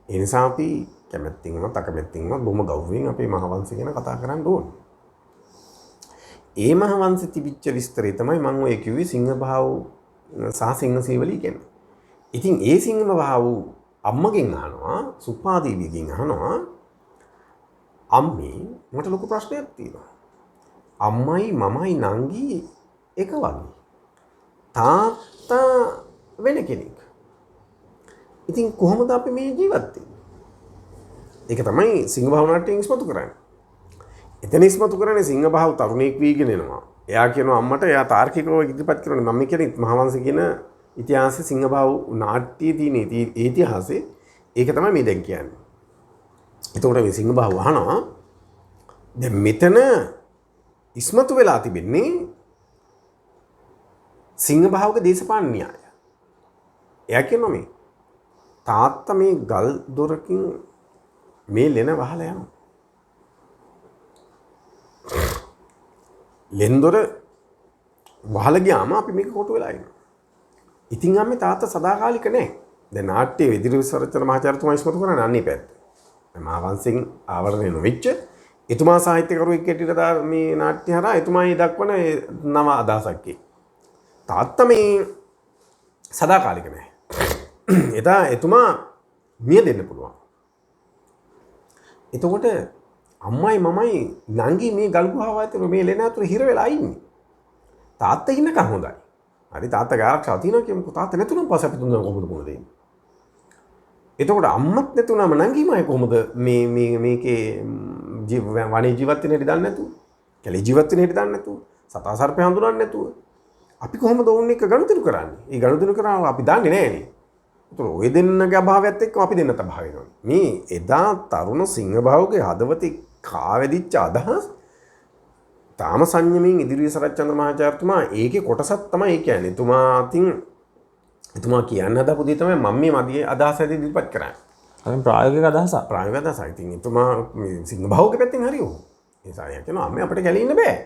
ඒ නිසා අපි කැමැත්තෙන්වත් අකමැත්තෙන්වත් බොහොම ගෞරවයෙන් අපේ මහා වංශය ගැන කතා කරන්න ඕනේ. ඒ මහා වංශෙ තිබිච්ච විස්තරය තමයි මම ඔය කිව්වේ සිංහබාහු සහ සිංහසීවලී කියන්නේ. ඉතින් ඒ සිංහබාහු අම්මගෙන් අහනවා සුපාදීවිගෙන් අහනවා අම්මේ මට ලොකු ප්‍රශ්නයක් තියෙනවා. අම්මයි මමයි නංගි එක වගේ. තාත්තා වෙන කෙනෙක්. ඉතින් කොහොමද අපි මේ ජීවත් වෙන්නේ? ඒක තමයි සිංහබාහු නාට්‍යයෙන් ඉස්මතු කරන්නේ. එතන ඉස්මතු කරන්නේ සිංහබාහු තරුණයෙක් වීගෙන එනවා. එයා කියනවා අම්මට එයා තාර්කිකව ඉදිරිපත් කරනවා මම කියන්නේ මහාවංශ කියන ඉතිහාසයේ සිංහබාහු නාට්‍යයේ තියෙන ඉතිහාසයේ ඒක තමයි මේ දැන් කියන්නේ. එතකොට මේ සිංහබාහු අහනවා දැන් මෙතන ඉස්මතු වෙලා තිබෙන්නේ සිංහබාහුගේ දේශපාලන න්‍යාය. එයා කියනවා මේ තාත්තා මේ ගල් දොරකින් මේ ලෙන වහලා යනවා. ලෙන් දොර වහලා ගියාම අපි මේක කොටු වෙලා ඉන්නවා. ඉතින් අම්මේ තාත්තා සදාකාලික නැහැ. දැන් නාට්‍යයේ ඉදිරි විසරචන මහාචාර්යතුමා ඉස්මතු කරන්නේ අන්නේ පැත්ත. මහා වංශෙන් ආවරණය නොවෙච්ච එතුමා සාහිත්‍යකරුවෙක් හැටියට මේ නාට්‍ය හරහා එතුමායි දක්වන නව අදහසක් ඒ. තාත්තා මේ සදාකාලික නැහැ. එදා එතුමා මිය දෙන්න පුළුවන්. එතකොට අම්මයි මමයි නංගි මේ ගල් ගුහාව ඇතුළේ මේ ලෙන ඇතුළේ හිර වෙලා ඉන්නේ. තාත්තා ඉන්නකම් හොඳයි. හරි තාත්තගේ ආරක්ෂාව තියෙනවා කියමුකෝ. තාත්තා නැතුණම පස්සේ අපි තුන්දෙනා කොහොමද මොන දෙන්නේ? එතකොට අම්මත් නැතුණාම නංගිමයි කොහොමද මේකේ වනේ ජීවත් වෙන්න හැටි දන්නේ නැතුව? කැලේ ජීවත් වෙන්න හැටි දන්නේ නැතුව? සතා සර්පය හඳුනන්නේ නැතුව? අපි කොහොමද ඕන්න එක ගනුදෙනු කරන්නේ? ඒ ගනුදෙනු කරාම අපි දන්නේ නැහැනේ. ඒතර ඔය දෙන්නගේ අභාවයත් එක්ක අපි දෙන්නත් අභාව වෙනවා. මේ එදා තරුණ සිංහබාහුගේ හදවතේ කාවැදිච්ච අදහස් තාම සංයමයෙන් ඉදිරියේ සරච්චන්ද්‍ර මහාචාර්යතුමා ඒකේ කොටසක් තමයි ඒ කියන්නේ. එතුමා කියන්න හදපු දේ තමයි මම මේ මගේ අදහස ඇදී ඉදිරිපත් කරන්නේ. අර ප්‍රායෝගික අදහසක්. ප්‍රායෝගික අදහසක්. ඉතින් එතුමා මේ සිංහබාහුගේ පැත්තෙන් හරි ඕ. ඒ සාරයක් කියනවා අම්මේ අපිට කැලේ ඉන්න බෑ.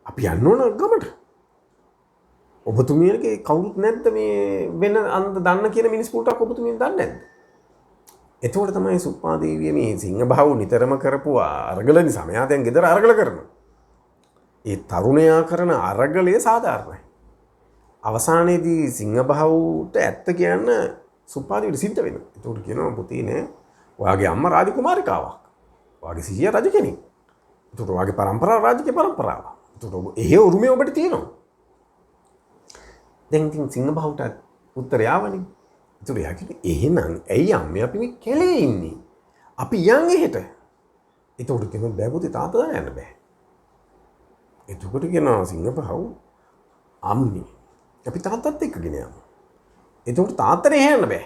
අපි යන්න ඕන ගමට. ඔබතුමියගේ කවුරුත් නැද්ද මේ වෙන අන්ද දන්න කියන මිනිස් පුටක් ඔබතුමිය දන්නේ නැද්ද? එතකොට තමයි සුප්පාදේවිය මේ සිංහබාහු නිතරම කරපු අරගල නිසා මෙයා දැන් ගෙදර අරගල කරනවා. ඒ තරුණයා කරන අරගලය සාධාරණයි. අවසානයේදී සිංහබාහුට ඇත්ත කියන්න සුප්පාදේවියට සිද්ධ වෙනවා. එතකොට කියනවා පුතේ නේ ඔයාගේ අම්මා රාජකුමාරිකාවක්. ඔයාගේ සීයා රජ කෙනෙක්. එතකොට ඔයාගේ පරම්පරාව රාජකීය පරම්පරාවක්. එතකොට එහෙ උරුමය ඔබට තියෙනවා. දැන් ඉතින් සිංහබාහුට උත්තරය ආවනේ. ඒතකොට එයා කිව්වේ එහෙනම් ඇයි අම්මේ අපි මේ කැලේ ඉන්නේ? අපි යන් එහෙට. ඒතකොට කියනවා බෑ පුතේ තාත්තා යන්න බෑ. එතකොට කියනවා සිංහපහව අම්මේ අපි තාත්තත් එක්ක ගෙන යමු. එතකොට තාත්තට යන්න බෑ.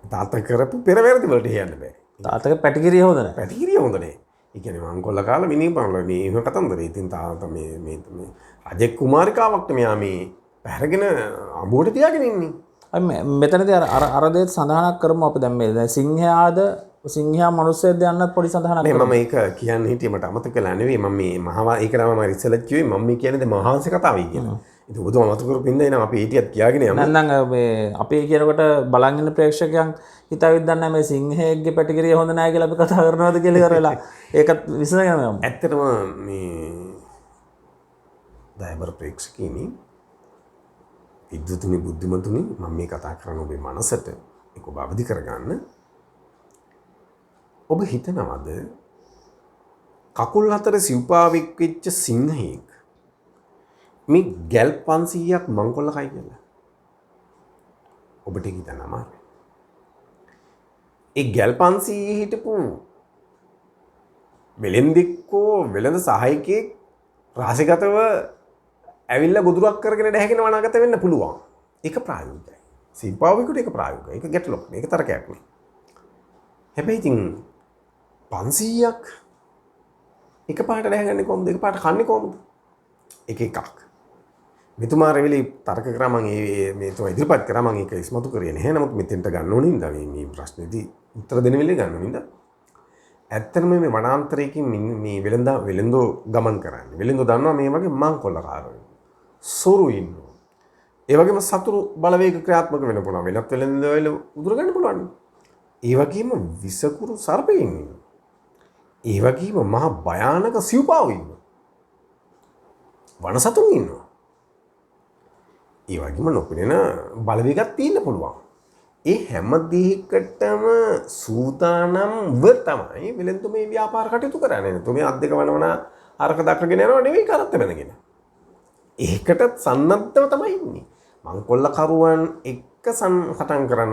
තාත්තා කරපු පෙරවැරදි වලට යන්න බෑ. තාත්තගේ පැටිකිරිය හොඳ නැහැ. පැටිකිරිය හොඳ නැහැ. ඒ කියන්නේ මං කොල්ල කාලා මිනිපන්ල මේ එහෙම කතන්දරේ. ඉතින් තාත්තා මේ රජ කුමාරිකාවක් මෙයා මේ පැහැරගෙන අඹුවට තියාගෙන ඉන්නේ. මෙතනදී අර දේ සඳහනක් කරමු අපි දැන් මේ සිංහයා මිනිස්සෙක්ද යන්නත් පොඩි සඳහනක් නේ මම ඒක කියන්න හිටියේ මට අමතක වෙලා නෙවෙයි මම මේ මහා ඒක තමයි මම ඉස්සෙල්ලා කිව්වේ මම මේ කියන්නේ ද මහාංශ කතාවයි කියලා. ඉතින් ඔබතුමා මතක කරපින්ද එනම් අපි ඒටියක් කියාගෙන යමු. නැත්නම් මේ අපි කියනකොට බලන් ඉන්න ප්‍රේක්ෂකයන් හිතාවිත් දන්නේ මේ සිංහයෙක්ගේ පැටිකිරිය හොඳ නැහැ කියලා අපි කතා කරනවද කියලා ඉවරලා ඒකත් විසඳගෙන යමු. ඇත්තටම මේ දයබර ප්‍රේක්ෂකීනි විද්වතුනි බුද්ධිමතුනි මම මේ කතා කරන ඔබේ මනසට ඒක ඔබ අවදි කරගන්න. ඔබ හිතනවද කකුල් හතර සිව්පාවෙක් වෙච්ච සිංහයෙක් මේ ගැල් 500ක් මංකොල්ල කයි කියලා? ඔබට හිතන්න අමාරුයි. ඒ ගැල් 500 හිටපු වෙලෙන්දෙක්කෝ වෙළඳ සහායකයෙක් රාශිගතව ඇවිල්ලා ගොදුරක් කරගෙන ඩැහැගෙන වනාගත වෙන්න පුළුවන්. ඒක ප්‍රායෝගිකයි. සිව්පාවෙකුට ඒක ප්‍රායෝගිකයි. ඒක ගැටලුවක් නේ. ඒක තරකයක් නේ. හැබැයි ඉතින් 500ක් එක පාට දැහගන්නේ කොහොමද? එක පාට කන්නේ කොහොමද? එක එකක්. මෙතුමා රෙවිලි තර්ක කරා මම මෙතුමා ඉදිරිපත් කරා මම ඒක ඉස්මතු කරේ නැහැ. නමුත් මෙතෙන්ට ගන්න ඕනේ ඉඳා මේ ප්‍රශ්නේදී උත්තර දෙන්න වෙලේ ගන්න ඕනේ ඉඳා. ඇත්තටම මේ වනාන්තරයකින් මේ වෙලෙන්දෝ ගමන් කරන්නේ. වෙලෙන්දෝ දන්නවා මේ වගේ මංකොල්ලකාරයෝ. සොරු ඉන්නවා. ඒ වගේම සතුරු බලවේග ක්‍රියාත්මක වෙන්න පුළුවන්. වෙනත් වෙලෙන්දෝ උදුර ගන්න පුළුවන්. ඒ වගේම විසකුරු සර්පයින් ඉන්නවා. ඒ වගේම මහා භයානක සිව්පාවෝ ඉන්නවා. වනසතුන් ඉන්නවා. ඒ වගේම නොපෙනෙන බලවේගයක් තියෙන්න පුළුවන්. ඒ හැම දෙයකටම සූදානම්ව තමයි වෙලෙන්තු මේ ව්‍යාපාර කටයුතු කරන්නේ. තුමේ අත් දෙක වනවන අරක දක්කගෙන යනවා නෙවෙයි කරත්ත වෙනගෙන. ඒකට සන්නද්ධව තමයි ඉන්නේ. මංකොල්ල කරුවන් එක්ක සටන් කරන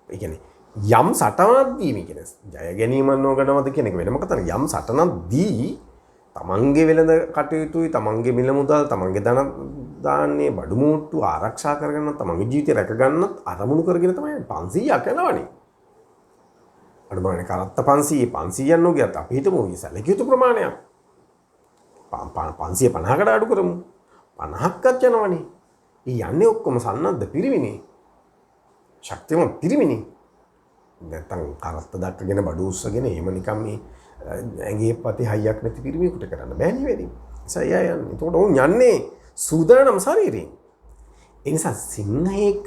ඒ කියන්නේ යම් සටනක් දීම කියන්නේ ජය ගැනීම නොගනවද කියන එක වෙනම කතාවක්. යම් සටනක් දී තමන්ගේ වෙළඳ කටයුතුයි තමන්ගේ මිල මුදල් තමන්ගේ ධන දාන්නේ බඩු මුට්ටු ආරක්ෂා කරගන්න තමන්ගේ ජීවිතය රැක ගන්නත් අරමුණු කරගෙන තමයි 500ක් යනවනේ. අඩුමනේ කරත්ත 500ක් නොගියත් අපි හිතමු සැලකිය යුතු ප්‍රමාණයක් 550කට අඩු කරමු 50ක්වත් යනවනේ. ඒ යන්නේ ඔක්කොම සන්නද්ධ පිරිමිනේ. ශක්තිමත් පිරිමිනේ. නැත්තම් කරත්ත දක්කගෙන බඩු උස්සගෙන එහෙම නිකන් මේ ඇගේ පති හයියක් නැති පිරිමියෙකුට කරන්න බෑනේ වැඩි. නිසා එයා යන්නේ. ඒකට උන් යන්නේ සූදානම් ශරීරයෙන්. ඒ නිසා සිංහයෙක්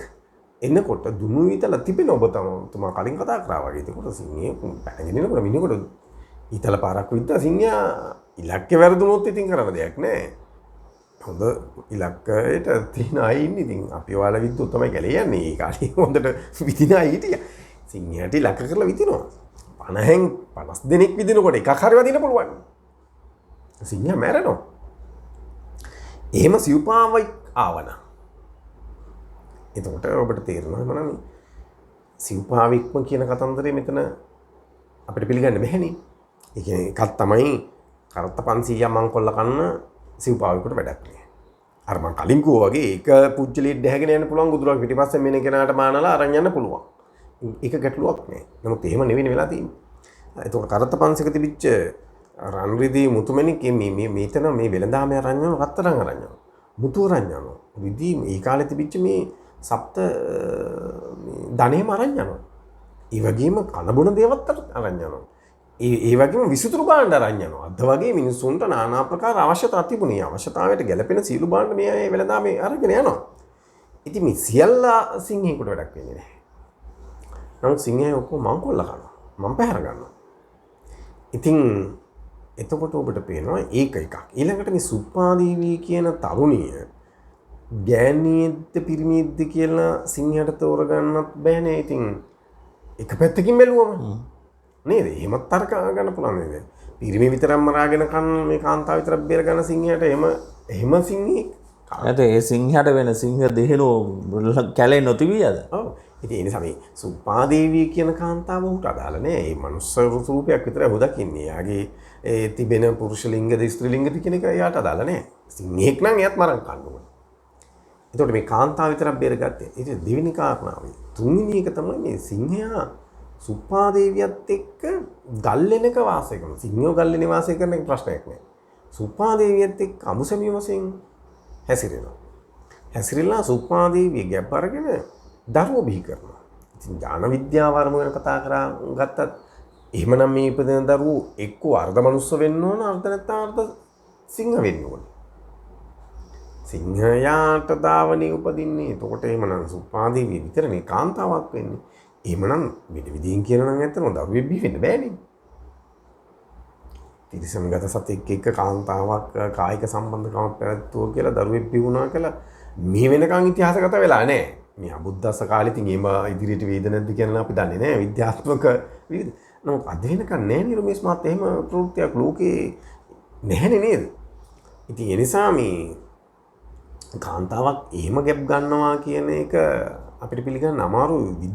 එනකොට දුනු විතල තිබෙන ඔබ තුමා කලින් කතා කරා වගේ. ඒකට සිංහයෙක් පැනගෙන එනකොට මිනිහකට ඊතල පාරක් විද්දා සිංහයා ඉලක්කය වැරදුනොත් ඉතින් කරන්න දෙයක් නෑ. හොඳ ඉලක්කයට තියෙන අය ඉන්නේ. ඉතින් අපි ඔයාලා විද්දුත් තමයි කැලේ යන්නේ. ඒ කාලේ හොඳට විදින අය හිටියා. සිංහයාට ඉලක්ක කරලා විදිනවා. 50 දෙනෙක් විදිනකොට එකක් හරි වදින්න පුළුවන්. සිංහයා මැරෙනවා. එහෙම සිව්පාවයි ආවන. එතකොට ඔබට තේරෙනවා මම සිව්පාවික්ම කියන කතන්දරේ මෙතන අපිට පිළිගන්න බැහැනේ. ඒ කියන්නේ එකක් තමයි කරත්ත 500ක් මංකොල්ල කන්න සිව්පාවිකට වැඩක් නෑ. අර මං කලින් කිව්වා වගේ ඒක පුජ්‍යලියට දැහැගෙන යන්න පුළුවන් ගුදුරක් පිටිපස්සෙන් මෙන්න කෙනාට මානලා අරන් යන්න පුළුවන්. ඒක ගැටලුවක් නෑ. නමුත් එහෙම නෙවෙයි වෙලා තියෙන්නේ. එතකොට කරත්ත 500ක තිබිච්ච රන්රිදී මුතුමැණික් මේතන මේ වෙළඳාම අරන් යනවා රත්තරන් අරන් යනවා. මුතු අරන් යනවා. රිදී මේ කාලේ තිබිච්ච මේ සප්ත ධනෙම අරන් යනවා. ඒ වගේම කනබුන දේවත් අරන් යනවා. ඒ වගේම විසුතුරු භාණ්ඩ අරන් යනවා. අද වගේ මිනිස්සුන්ට নানা ආකාර අවශ්‍යතා තිබුණේ. අවශ්‍යතාවයට ගැලපෙන සීළු භාණ්ඩ මේ වෙළඳාමේ අරගෙන යනවා. ඉතින් මේ සියල්ල සිංහයෙකුට වැඩක් වෙන්නේ නැහැ. නමුත් සිංහයෝ ඔක්කොම මංකොල්ල කරනවා. මං පැහැර ගන්නවා. ඉතින් එතකොට ඔබට පේනවා ඒක එකක්. ඊළඟට මේ සුප්පාදේවී කියන තරුණිය ගෑණියෙක්ද පිරිමියෙක්ද කියලා සිංහයට තෝරගන්නත් බෑනේ. ඉතින් එක පැත්තකින් බැලුවම නේද? එහෙමත් තර්ක ගන්න පුළුවන් නේද? පිරිමි විතරක් මරාගෙන කන්න මේ කාන්තාව විතරක් බේර ගන්න සිංහයට එහෙම සිංහයෙක් ඇත ඒ සිංහට වෙන සිංහ දෙහෙනු කැලේ නොතිබියද? ඔව්. ඉතින් ඒ නිසා මේ සුප්පාදේවිය කියන කාන්තාව ඔහුට අදාළ නෑ. ඒ මනුස්ස රූපයක් විතරයි ඔහු දකින්නේ. එයාගේ ඒ තිබෙන පුරුෂ ලිංගද ස්ත්‍රී ලිංගද කියන එක එයාට අදාළ නෑ. සිංහෙක් නම් එයාත් මරන් කන්න ඕනේ. එතකොට මේ කාන්තාව විතරක් බේරගත්තේ. ඊට දෙවෙනි කාරණාව. තුන්වෙනි එක තමයි මේ සිංහයා සුප්පාදේවියත් එක්ක ගල්ලෙනක වාසය කරනවා. සිංහයෝ ගල්ලෙනේ වාසය කරන එක ප්‍රශ්නයක් නෑ. සුප්පාදේවියත් එක්ක අමුසැමිය වශයෙන් හැසිරෙනවා. හැසිරෙලා සුප්පාදේවිය ගැබ් අරගෙන දරුවෝ බිහි කරනවා. ඉතින් ඥාන විද්‍යාව වර්ම වෙන කතා කරා ගත්තත් එහෙමනම් මේ ඉපදෙන දරුවෝ එක්කෝ අර්ධ මනුස්ස වෙන්න ඕන අර්ධ නැත්නම් අර්ධ සිංහ වෙන්න ඕන. සිංහයාට දාවනේ උපදින්නේ. එතකොට එහෙමනම් සුප්පාදේවිය විතරනේ කාන්තාවක් වෙන්නේ. එහෙමනම් වෙන විදිහින් කියනවා නම් ඇත්තම දරුවෙක් බිහි වෙන්න බෑනේ. තිරිසන්ගත සතෙක් එක්ක කාන්තාවක් කායික සම්බන්ධකමක් පැවැත්වුවා කියලා දරුවෙක් බිහි වුණා කියලා මේ වෙනකන් ඉතිහාසගත වෙලා නැහැ. මේ අබුද්දස්ස කාලේ ඉතින් ඒම ඉදිරියට වේද නැද්ද කියලා අපි දන්නේ නැහැ. විද්‍යාත්මක විවිධ. නමුත් අද වෙනකන් නැහැ නේ රමේෂ් මාත් එහෙම ප්‍රවෘත්තියක් ලෝකේ නැහැනේ නේද? ඉතින් ඒ නිසා මේ කාන්තාවක් එහෙම ගැප් ගන්නවා කියන එක අපිට පිළිගන්න අමාරුයි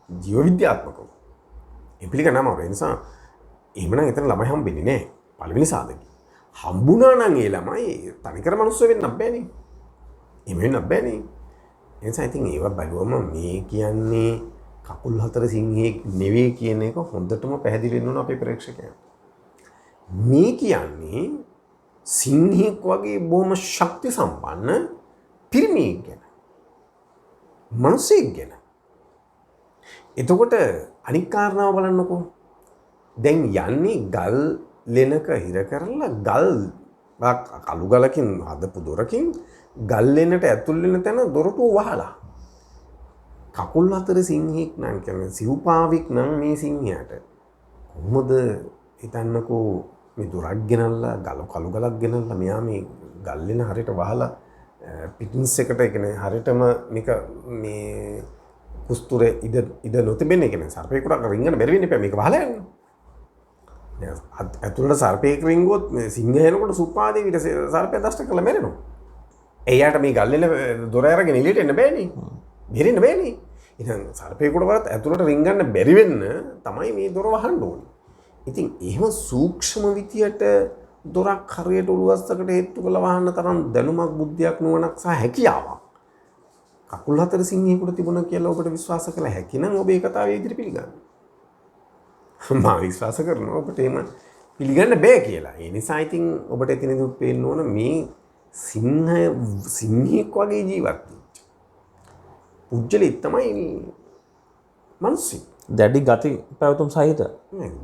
ජීව විද්‍යාත්මකව. ඒ පිළිගන්න අමාරුයි. ඒ නිසා එහෙමනම් එතන ළමයි හම්බෙන්නේ නැහැ. පළවෙනි සාධකය. හම්බුණා නම් ඒ ළමයි තනිකර මනුස්ස වෙන්නත් බෑනේ. එහෙම වෙන්නත් බෑනේ. ඒ නිසා ඉතින් ඒව බලුවම මේ කියන්නේ කකුල් හතර සිංහෙක් නෙවෙයි කියන එක හොඳටම පැහැදිලි වෙන්න ඕන අපේ ප්‍රේක්ෂකයන්ට. මේ කියන්නේ සිංහෙක් වගේ බොහොම ශක්ති සම්පන්න පිරිමියෙක් ගැන. මනුස්සයෙක් ගැන. එතකොට අනික් කාරණාව බලන්නකෝ. දැන් යන්නේ ගල් ලෙනක හිර කරලා ගල් කළු ගලකින් හදපු දොරකින් ගල් ලෙනට ඇතුල් වෙන තැන දොරටුව වහලා. කකුල් අතර සිංහෙක් නම් කියන්නේ සිව්පාවෙක් නම් මේ සිංහයාට කොහොමද හිතන්නකෝ මේ දොරක් ගෙනල්ලා කළු ගලක් ගෙනල්ලා මෙයා මේ ගල් ලෙන හරියට වහලා පිටින්ස් එකට කියන්නේ හරියටම මේක මේ කුස්තුර ඉද නොතිබෙන්නේ කියන්නේ සර්පේකට රින්ගන්න බැරි වෙන්නේ මේක වහලා යන්න. ඇතුළට සර්පයෙක් රින්ගුවොත් සිංහ එනකොට සුප්පාදේවියට සර්පය දෂ්ට කරලා මැරෙනවා. එයාට මේ ගල්ලෙන දොර අරගෙන එළියට එන්න බෑනේ. බෙරෙන්න බෑනේ. ඉතින් සර්පයෙකුටවත් ඇතුළට රින්ගන්න බැරි වෙන්න තමයි මේ දොර වහන්න ඕනේ. ඉතින් එහෙම සූක්ෂම විදියට දොරක් හරියට උළුවස්සකට හේතු කරලා වහන්න තරම් දැනුමක් බුද්ධියක් නුවණක් සහ හැකියාවක් කකුල් හතර සිංහයෙකුට තිබුණා කියලා ඔබට විශ්වාස කළ හැකි නම් ඔබ ඒ කතාවේ ඉදිරි පිළිගන්න. මම විශ්වාස කරනවා ඔබට එහෙම පිළිගන්න බෑ කියලා. ඒ නිසා ඉතින් ඔබට එතනදී පේන්න ඕන මේ සිංහෙක් වගේ ජීවත් වෙච්ච පුජ්‍යලෙක් තමයි මිනිස්සු. දැඩි ගති පැවතුම් සහිත.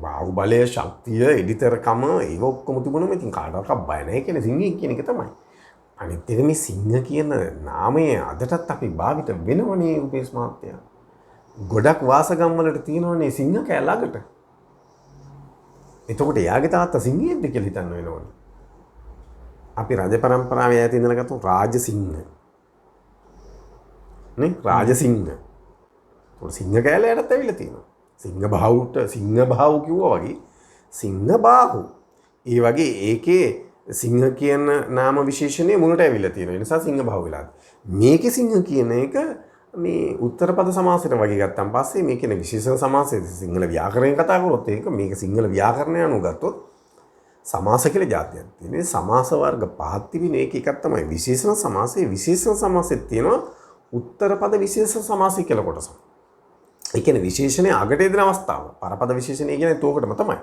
බාහුබලය, ශක්තිය, එඩිතරකම ඒව ඔක්කොම තිබුණම ඉතින් කාටවත් බය නැහැ කියන සිංහෙක් කියන එක තමයි. අනිත් එක මේ සිංහ කියන නාමය අදටත් අපි භාවිත වෙනවනේ උපේස් මහත්තයා. ගොඩක් වාසගම් වලට තියෙනවනේ සිංහ කැලකට. එතකොට එයාගේ තාත්තා සිංහයෙක්ද කියලා හිතන්න වෙනවනේ. අපි රජ පරම්පරාවේ ඈත ඉඳලා ගත්ත රාජසිංහ. නේ රාජසිංහ. ඒක සිංහ කැලයටත් ඇවිල්ලා තියෙනවා. සිංහ බාහු කිව්වා වගේ සිංහ බාහු. ඒ වගේ ඒකේ සිංහ කියන නාම විශේෂණය මුලට ඇවිල්ලා තියෙනවා. ඒ නිසා සිංහ බාහු වෙලා. මේකේ සිංහ කියන එක මේ උත්තර පද සමාසයට වගේ ගත්තන් පස්සේ මේ කියන විශේෂණ සමාසයේ සිංහල ව්‍යාකරණය කතා කරොත් ඒක මේක සිංහල ව්‍යාකරණය අනුව ගත්තොත් සමාස කියලා જાතියක් තියෙනවා. සමාස වර්ග පහක් තිබෙන එක එකක් තමයි විශේෂණ සමාසයේ. විශේෂණ සමාසෙත් තියෙනවා උත්තර පද විශේෂණ සමාසය කියලා කොටසක්. ඒ කියන්නේ විශේෂණයේ අගට එදෙන අවස්ථාව. පරපද විශේෂණය කියන්නේ තෝකටම තමයි.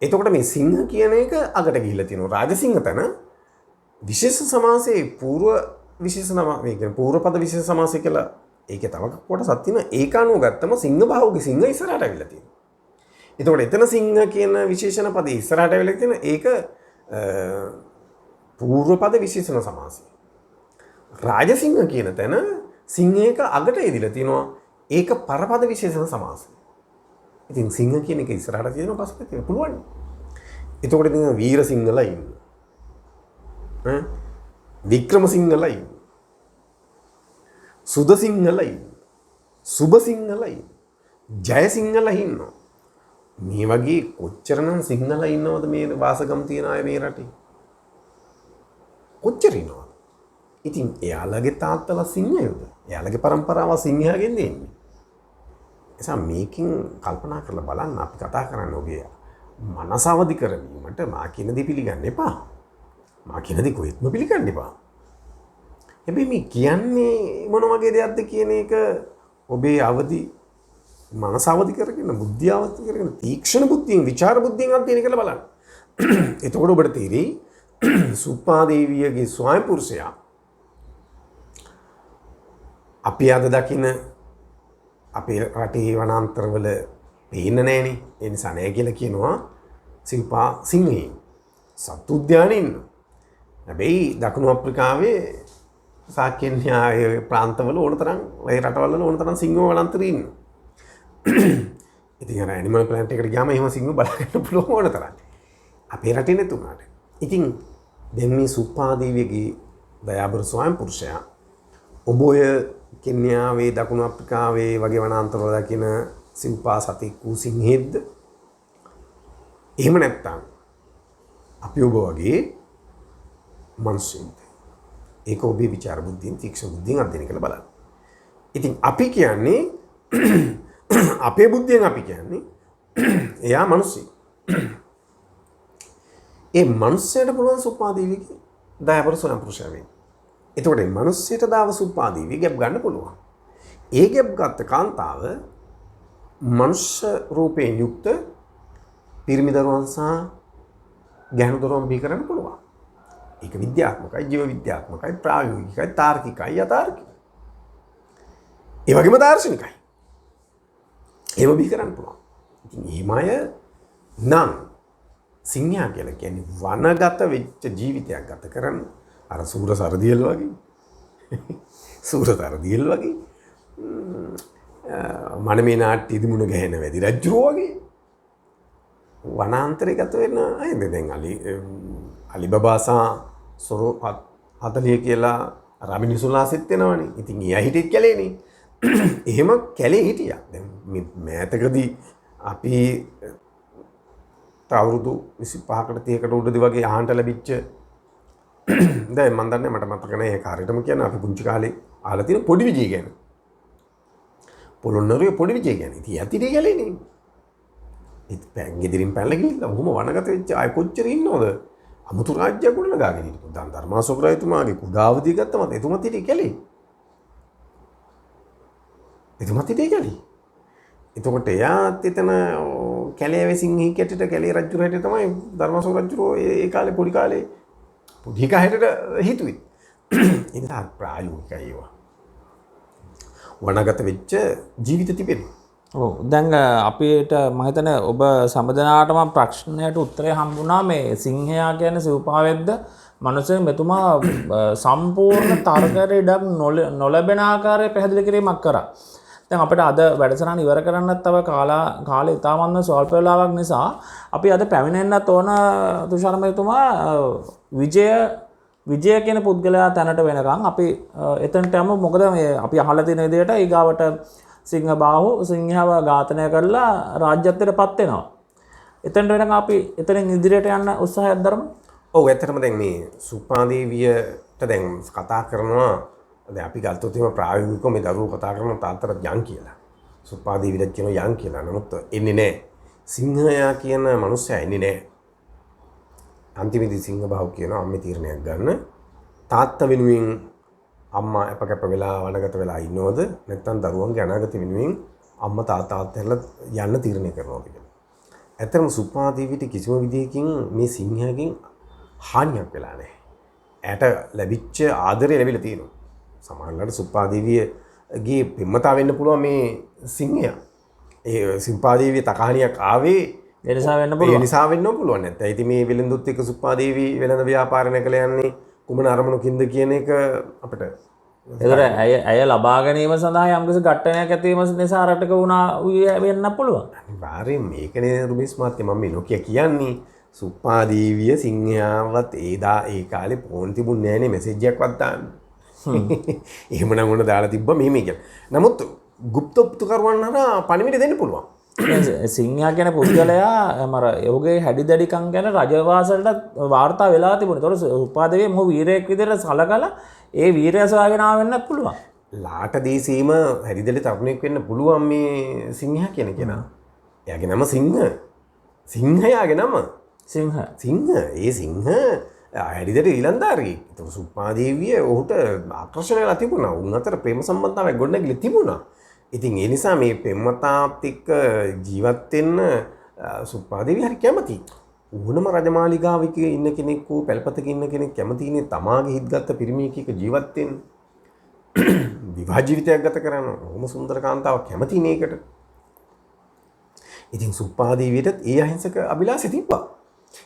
එතකොට මේ සිංහ කියන එක අගට ගිහිල්ලා තියෙනවා. රාජසිංහ තන විශේෂ සමාසයේ పూర్ව විශේෂණ මේ කියන්නේ పూర్ව පද විශේෂ සමාසය කියලා ඒකේ තව කොටසක් තියෙනවා. ඒක අනුව ගත්තම සිංහ බාහුගේ සිංහ ඉස්සරහට ඇවිල්ලා තියෙනවා. එතකොට එතන සිංහ කියන විශේෂණ පදේ ඉස්සරහට ඇවිල්ලා තියෙන ඒක పూర్ව පද විශේෂණ සමාසය. රාජසිංහ කියන තැන සිංහයක අගට එදිලා තිනවා. ඒක පරපද විශේෂණ සමාසය. ඉතින් සිංහ කියන එක ඉස්සරහට තියෙනවා පස්සට තියෙන පුළුවන්. එතකොට ඉතින් වීර සිංහලා ඉන්නවා. වික්‍රම සිංහලා ඉන්නවා. සුද සිංහලා ඉන්නවා. සුබ සිංහලා ඉන්නවා. ජය සිංහලා ඉන්නවා. මේ වගේ කොච්චරනම් සිංහලා ඉන්නවද මේ වාසගම් තියන අය මේ රටේ? කොච්චර ඉන්නවද? ඉතින් එයාලගේ තාත්තලා සිංහයෝද? එයාලගේ પરම්පරාව සිංහයාගෙන් දෙන්නේ. එසා මේකින් කල්පනා කරලා බලන්න අපි කතා කරන්න ඔබේ මනස අවදි කරවීමට මා කියන දේ පිළිගන්න එපා. මා කියන දේ කොහෙත්ම පිළිගන්න එපා. හැබැයි මේ කියන්නේ මොන වගේ දෙයක්ද කියන එක ඔබේ අවදි මනස අවදි කරගෙන බුද්ධිය අවදි කරගෙන තීක්ෂණ බුද්ධියෙන් විචාර බුද්ධියෙන් අධ්‍යයනය කරලා බලන්න. එතකොට ඔබට තේරෙයි සුප්පාදේවියගේ ස්වයං පුරුෂයා අපි අද දකින අපේ රටේ වනාන්තරවල පේන්න නෑනේ. ඒ නිසා නෑ කියලා කියනවා සිව්පා සිංහයන් සත්තු උද්‍යානයේ ඉන්න. හැබැයි දකුණු අප්‍රිකාවේ සාකේන්යා ප්‍රාන්තවල ඕන තරම් ඒ රටවල ඕන තරම් සිංහෝ වනාන්තරේ ඉන්න. ඉතින් අර ඇනිමල් ප්ලැනට් එකට ගියාම එහෙම සිංහෝ බලා ගන්න පුළුවන් ඕන තරම්. අපේ රටේ නැතුණාට. ඉතින් දැන් මේ සුප්පාදේවියගේ දයාබර ස්වයං පුරුෂයා ඔබ ඔය කෙන්යාවේ දකුණු අප්‍රිකාවේ වගේ වනාන්තරවල දකින සිව්පා සතෙක් වූ සිංහෙද්ද? එහෙම නැත්නම් අපි ඔබ වගේ මිනිස්සුන්ද? ඒක ඔබේ විචාර බුද්ධියෙන් තීක්ෂණ බුද්ධියෙන් අධ්‍යයනය කරලා බලන්න. ඉතින් අපි කියන්නේ අපේ බුද්ධියෙන් අපි කියන්නේ එයා මිනිස්සෙක්. ඒ මනුස්සයට පුළුවන් සුප්පාදේවියගේ දයාබර ස්වයං පුරුෂයා වෙන්න. එතකොට මේ මනුස්සයට දාව සුප්පාදේවිය ගැප් ගන්න පුළුවන්. ඒ ගැප් ගත්ත කාන්තාව මනුෂ්‍ය රූපයෙන් යුක්ත පිරිමි දරුවන් සහ ගැහැණු දරුවන් බිහි කරන්න පුළුවන්. ඒක විද්‍යාත්මකයි, ජීව විද්‍යාත්මකයි, ප්‍රායෝගිකයි, තාර්කිකයි, යථාර්ථිකයි. ඒ වගේම දාර්ශනිකයි. ඒව බිහි කරන්න පුළුවන්. ඉතින් මේ අය නම් සිංහයා කියලා කියන්නේ වනගත වෙච්ච ජීවිතයක් ගත කරන අර සූර සරදියල් වගේ සූර සරදියල් වගේ මනමේ නාට්‍යයේදී මුණ ගැහෙන වැඩි රජුරෝ වගේ වනාන්තරේ ගත වෙන අයද දැන් අලි බබා සහ සොරෝ 40 කියලා රමිනිසුලාසෙත් වෙනවනේ. ඉතින් එයා හිටියෙත් කැලේනේ. එහෙම කැලේ හිටියා. දැන් මේ මෑතකදී අපි අවුරුදු 25කට 30කට උඩදී වගේ අහන්න ලැබිච්ච දැන් මම දන්නේ මට මතක නැහැ ඒක හරියටම කියන්න අපි පුංචි කාලේ අහලා තියෙන පොඩි විජය ගැන. පොළොන්නරුවේ පොඩි විජය ගැන. ඉතින් යතිරේ ගැලේනේ. ඉතින් ගෙදරින් පැනලා ගිහිල්ලා ඔහොම වනගත වෙච්ච අය කොච්චර ඉන්නවද? අමුතු රාජ්‍යයක් ගොඩනගාගෙන හිටපු. දැන් ධර්මාශෝක රජතුමාගේ කුඩාවදී ගත්තම එතුමත් හිටියේ කැලේ. එතුමත් හිටියේ කැලේ. එතකොට එයාත් එතන කැලේ වෙසින් හිටියට කැලේ රජු හැටියට තමයි ධර්මාශෝක රජු ඒ කාලේ පොඩි කාලේ පොඩි කාලේට හිතුවේ. ඒක තමයි ප්‍රායෝගිකයි ඒවා. වනගත වෙච්ච ජීවිත තිබෙනවා. ඔව් දැන් අපිට මම හිතන්නේ ඔබ සම්බදනාටම ප්‍රශ්නයට උත්තරය හම්බුණා මේ සිංහයා කියන්නේ සිව්පාවෙද්ද මනුස්සයෙක් මෙතුමා සම්පූර්ණ තර්කයට ඉඩක් නොලැබෙන ආකාරය පැහැදිලි කිරීමක් කරා. දැන් අපිට අද වැඩසටහන ඉවර කරන්නත් තව කාලේ ඉතාමත්ම ස්වල්ප වෙලාවක් නිසා අපි අද පැමිණෙන්නත් ඕන තුෂාර මෙතුමා විජය කියන පුද්ගලයා තැනට වෙනකන් අපි එතනට යමු. මොකද මේ අපි අහලා තියෙන විදිහට ඊගාවට සිංහබාහු සිංහව ඝාතනය කරලා රාජ්‍යත්වයට පත් වෙනවා. එතනට වෙනකන් අපි එතනින් ඉදිරියට යන්න උත්සාහයක් දරමු. ඔව් ඇත්තටම දැන් මේ සුප්පාදේවියට දැන් කතා කරනවා දැන් අපි ගත්තොත් එහෙම ප්‍රායෝගිකව මේ දරුවෝ කතා කරන තාත්තට යන් කියලා. සුප්පාදේවියට කියනවා යන් කියලා. නමුත් එන්නේ නැහැ. සිංහයා කියන මනුස්සයා එන්නේ නැහැ. අන්තිමේදී සිංහබාහු කියනවා අම්මේ තීරණයක් ගන්න. තාත්තා වෙනුවෙන් අම්මා අපකප වෙලා වනගත වෙලා ඉන්නවද නැත්නම් දරුවන්ගේ අනාගත වෙනුවෙන් අම්මා තාත්තා අතහැරලා යන්න තීරණය කරනවද කියලා. ඇත්තටම සුප්පාදේවියට කිසිම විදිහකින් මේ සිංහයාගෙන් හානියක් වෙලා නැහැ. ඇයට ලැබිච්ච ආදරය ලැබිලා තියෙනවා. සමහරවිට සුප්පාදේවියගේ පෙම්වතා වෙන්න පුළුවන් මේ සිංහයා. ඒ සුප්පාදේවිය තකහණියක් ආවේ ඒ නිසා වෙන්න පුළුවන්. ඒ නිසා වෙන්න පුළුවන් නැත්නම් ඉතින් මේ වෙලෙන්දුත් එක්ක සුප්පාදේවි වෙළඳ ව්‍යාපාර නැකලා යන්නේ කුමන අරමුණකින්ද කියන එක අපිට ඒතර ඇය ලබා ගැනීම සඳහා යම්කිසි ඝට්ටනයක් ඇති වීම නිසා රටක වුණා වෙන්න පුළුවන්. අනිවාර්යයෙන් මේකනේ රුබිස් මාත්‍ය මම මේ නොකිය කියන්නේ සුප්පාදේවිය සිංහයාවත් ඒ කාලේ ෆෝන් තිබුණේ නැහනේ මෙසේජ් එකක්වත් දාන්න. එහෙමනම් ඕන දාලා තිබ්බා මෙහෙම කියලා. නමුත් গুপ্ত උපකරණ හරහා පණිවිඩ දෙන්න පුළුවන්. සිංහයා කියන පුද්ගලයා මර ඔහුගේ හැඩි දැඩිකම් ගැන රජවාසලට වාර්තා වෙලා තිබුණේ. ඒතකොට සුප්පාදේවිය මොහු වීරයෙක් විදිහට සලකලා ඒ වීරය සොයාගෙන ආවෙන්නත් පුළුවන්. ලාට දේශීම හැරිදලි තරුණයෙක් වෙන්න පුළුවන් මේ සිංහයා කියන කෙනා. එයාගේ නම සිංහයාගේ නම සිංහ ඒ සිංහ හැරිදට ඊලන්දාරී. එතකොට සුප්පාදේවිය ඔහුට ආකර්ෂණය වෙලා තිබුණා. උන් අතර ප්‍රේම සම්බන්ධතාවයක් ගොඩනැගිලි තිබුණා. ඉතින් ඒ නිසා මේ පෙම්වතාත් එක්ක ජීවත් වෙන්න සුප්පාදේවිය හරි කැමතියි. ඕනම රජමාලිගාවක ඉන්න කෙනෙක් වූ පැල්පතක ඉන්න කෙනෙක් කැමතිනේ තමාගේ හිත්ගත් පිරිමියෙක් එක්ක ජීවත් වෙන්න. විවාහ ජීවිතයක් ගත කරන්න. ඕම සුන්දර කාන්තාවක් කැමතිනේ ඒකට. ඉතින් සුප්පාදේවියටත් ඒ අහිංසක අභිලාෂය තිබ්බා.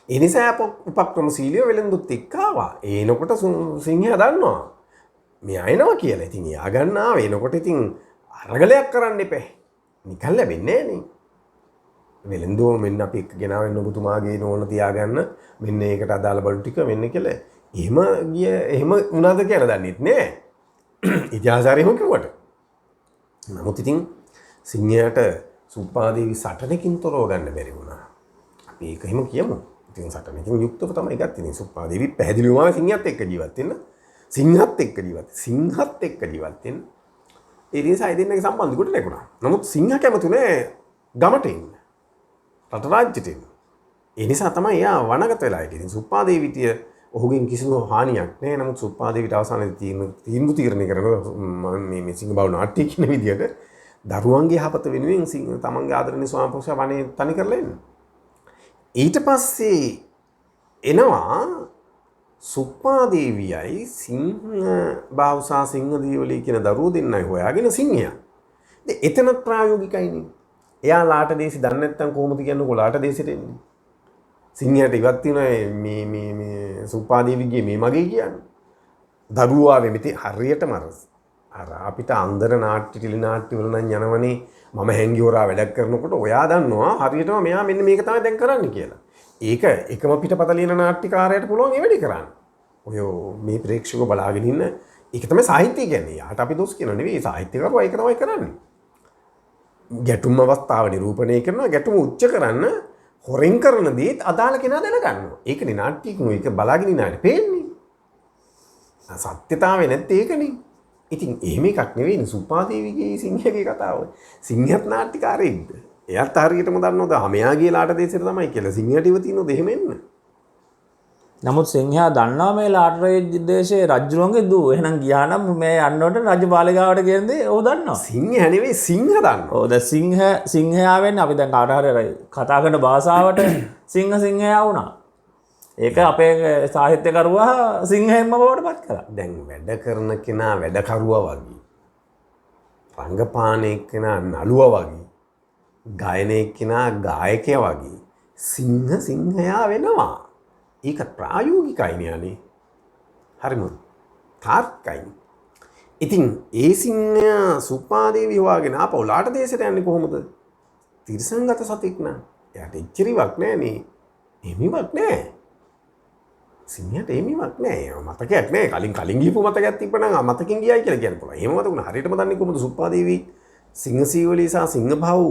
ඒ නිසා උපක්‍රමශීලීව වෙලෙන්දුත් එක්ක ආවා. එනකොට සිංහයා දන්නවා මෙයා එනවා කියලා. ඉතින් එයා ගන්න ආවේ. එනකොට ඉතින් අරගලයක් කරන්න එපා. නිකන් ලැබෙන්නේ නෑනේ. වෙලෙන්දෝ මෙන්න අපි එක්ක ගෙනාවෙන්න ඔබතුමාගේ නෝන තියාගන්න. මෙන්න ඒකට අදාළ බඩු ටික මෙන්න කියලා. එහෙම වුණාද කියලා දන්නෙත් නෑ. ඉතිහාසාරෙම කිව්වට. නමුත් ඉතින් සිංහයාට සුප්පාදේවි සටනකින් තොරව ගන්න බැරි වුණා. අපි ඒක එහෙම කියමු. ඉතින් සටනකින් යුක්තව තමයි ගත්තේ. ඉතින් සුප්පාදේවි පැහැදිලිවම සිංහයත් එක්ක ජීවත් වෙන්න. සිංහත් එක්ක ජීවත් වෙන්න. ඒ නිසා ඒ දෙන්නගේ සම්බන්ධ කොට නැගුණා. නමුත් සිංහ කැමතුනේ ගමට එන්න. රට රාජ්‍යට එන්න. ඒ නිසා තමයි එයා වනගත වෙලා හිටියේ. ඉතින් සුප්පාදේවිට ඔහුගෙන් කිසිදු හානියක් නැහැ. නමුත් සුප්පාදේවිට අවසානයේදී තීරණය කරනවා මේ සිංහ බව නාට්‍ය කියන විදිහට දරුවන්ගේ යහපත වෙනුවෙන් තමන්ගේ ආදරණීය ස්වාමි පුරුෂයා වනේ තනි කරලා එන්න. ඊට පස්සේ එනවා සුප්පාදේවියයි සිංහ බාහුසා සිංහදීවලී කියන දරුවෝ දෙන්නයි හොයාගෙන සිංහයා. එතන ප්‍රායෝගිකයිනේ. එයා ලාට දේශي දන්නේ නැත්නම් කොහොමද කියන්නේ කොලාට දේශෙට එන්නේ? සිංහයාට ඉවත් වෙන මේ සුප්පාදේවිගේ මේ මගේ කියන්නේ. දරුවෝ ආවේ මෙතේ හරියටම අර අපිට අන්දර නාට්‍ය ටෙලි නාට්‍ය වල නම් යනවනේ මම හැංගි හොරා වැඩක් කරනකොට ඔයා දන්නවා හරියටම මෙයා මෙන්න මේක තමයි දැන් කරන්න කියලා. ඒක එකම පිටපත ලියන නාට්‍යකාරයට පුළුවන් ඒ වැඩේ කරන්න. ඔය මේ ප්‍රේක්ෂකව බලාගෙන ඉන්න ඒක තමයි සාහිත්‍ය කියන්නේ. යාට අපි දොස් කියන නෙවෙයි සාහිත්‍යකරුවා ඒක තමයි කරන්නේ. ගැටුම් අවස්ථාව නිරූපණය කරනවා ගැටුම උච්ච කරන්න හොරෙන් කරන දේත් අදාළ කෙනා දැනගන්නවා. ඒකනේ නාට්‍යකින් ඒක බලාගෙන ඉන්නාට පේන්නේ. සත්‍යතාවය නැත්තේ ඒකනේ. ඉතින් එහෙම එකක් නෙවෙයි සුප්පාදේවිගේ සිංහගේ කතාව. සිංහත් නාට්‍යකාරයෙක්ද? එයාත් හරියටම දන්නවද මෙයාගේ ලාට දේශයට තමයි කියලා. සිංහට ඉව තියෙනවද එහෙම එන්න? නමුත් සිංහයා දන්නවා මේ ලාට දේශයේ රජුරුවන්ගේ දූ. එහෙනම් ගියා නම් මේ යන්නකොට රජපාලිගාවට කියන දේ ඔහු දන්නවා. සිංහයා නෙවෙයි සිංහ දන්නවා. ඔව් දැන් සිංහයා වෙන්නේ අපි දැන් කාට හරි කතා කරන භාෂාවට සිංහයා වුණා. ඒක අපේ සාහිත්‍යකරුවා සිංහෙන්ම බවට පත් කරා. දැන් වැඩ කරන කෙනා වැඩකරුවා වගේ. රංගපාන එක්කෙනා නළුවා වගේ. ගායන එක්කෙනා ගායකයා වගේ. සිංහයා වෙනවා. ඒක ප්‍රායෝගිකයිනේ අනේ. හරිම තාර්කිකයි. ඉතින් ඒ සිංහයා සුප්පාදේවිය හොයාගෙන ආපහු ලාට දේශයට යන්නේ කොහොමද? තිරසංගත සතෙක් නෑ. එයාට එච්චරිවක් නෑනේ. එහෙමවත් නෑ. සිංහට එහෙමවත් නෑ. මතකයක් නෑ. කලින් ගිහපු මතකයක් තිබ්බනම් මතකින් ගියයි කියලා කියන්න පුළුවන්. එහෙම මතකුණා. හරියටම දන්නේ කොහොමද සුප්පාදේවි සිංහසීවලී සහ සිංහබහු